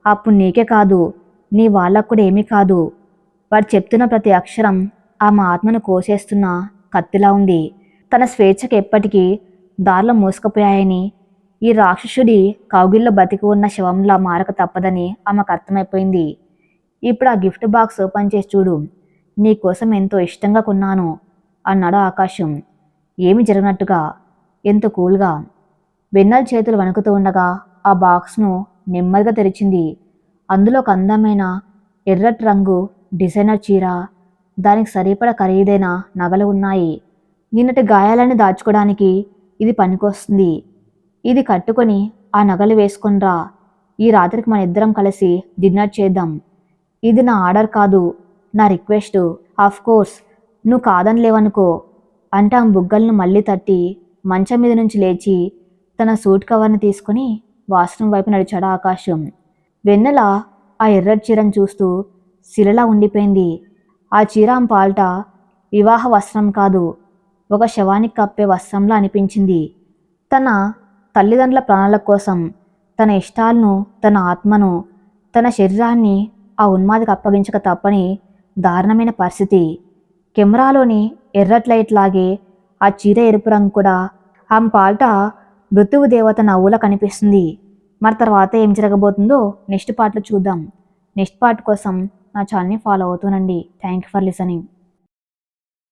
అప్పుడు నీకే కాదు, నీ వాళ్ళకు కూడా ఏమీ కాదు. వాడు చెప్తున్న ప్రతి అక్షరం ఆమె ఆత్మను కోసేస్తున్న కత్తిలా ఉంది. తన స్వేచ్ఛకు ఎప్పటికీ దారిలో మూసుకుపోయాయని, ఈ రాక్షసుడి కౌగిల్లో బతికి ఉన్న శవంలా మారక తప్పదని ఆమెకు అర్థమైపోయింది. ఇప్పుడు ఆ గిఫ్ట్ బాక్స్ ఓపెన్ చేసి చూడు. నీకోసం ఎంతో ఇష్టంగా కొన్నాను అన్నాడు ఆకాశం. ఏమి జరిగినట్టుగా, ఎంతో కూల్గా. వెన్నెల చేతులు వణుకుతూ ఉండగా ఆ బాక్స్ను నెమ్మదిగా తెరిచింది. అందులో ఒక అందమైన ఎర్రటి రంగు డిజైనర్ చీర, దానికి సరిపడ ఖరీదైన నగలు ఉన్నాయి. నిన్నటి గాయాలని దాచుకోవడానికి ఇది పనికొస్తుంది. ఇది కట్టుకొని ఆ నగలు వేసుకొనిరా. ఈ రాత్రికి మన ఇద్దరం కలిసి డిన్నర్ చేద్దాం. ఇది నా ఆర్డర్ కాదు, నా రిక్వెస్ట్. ఆఫ్ కోర్స్ నువ్వు కాదని లేవనుకో అంటే ఆమె బుగ్గలను మళ్ళీ తట్టి మంచం మీద నుంచి లేచి తన సూట్ కవర్ని తీసుకుని వాష్రూమ్ వైపు నడిచాడు ఆకాశం. వెన్నెల ఆ ఎర్రటి చీరను చూస్తూ శిలలా ఉండిపోయింది. ఆ చీర ఆమె పాల్ట వివాహ వస్త్రం కాదు, ఒక శవానికి కప్పే వస్త్రంలా అనిపించింది. తన తల్లిదండ్రుల ప్రాణాల కోసం తన ఇష్టాలను, తన ఆత్మను, తన శరీరాన్ని ఆ ఉన్మాదికి అప్పగించక తప్పని దారుణమైన పరిస్థితి. కెమెరాలోని ఎర్రటి లైట్ లాగే ఆ చీర ఎరుపు రంగు కూడా ఆమె పాల్ట మృత్యువు దేవత నవ్వులా కనిపిస్తుంది. మరి తర్వాత ఏం జరగబోతుందో నెక్స్ట్ పార్ట్లో చూద్దాం. నెక్స్ట్ పార్ట్ కోసం నా ఛానల్ని ఫాలో అవుతూనండి. Thank you for listening.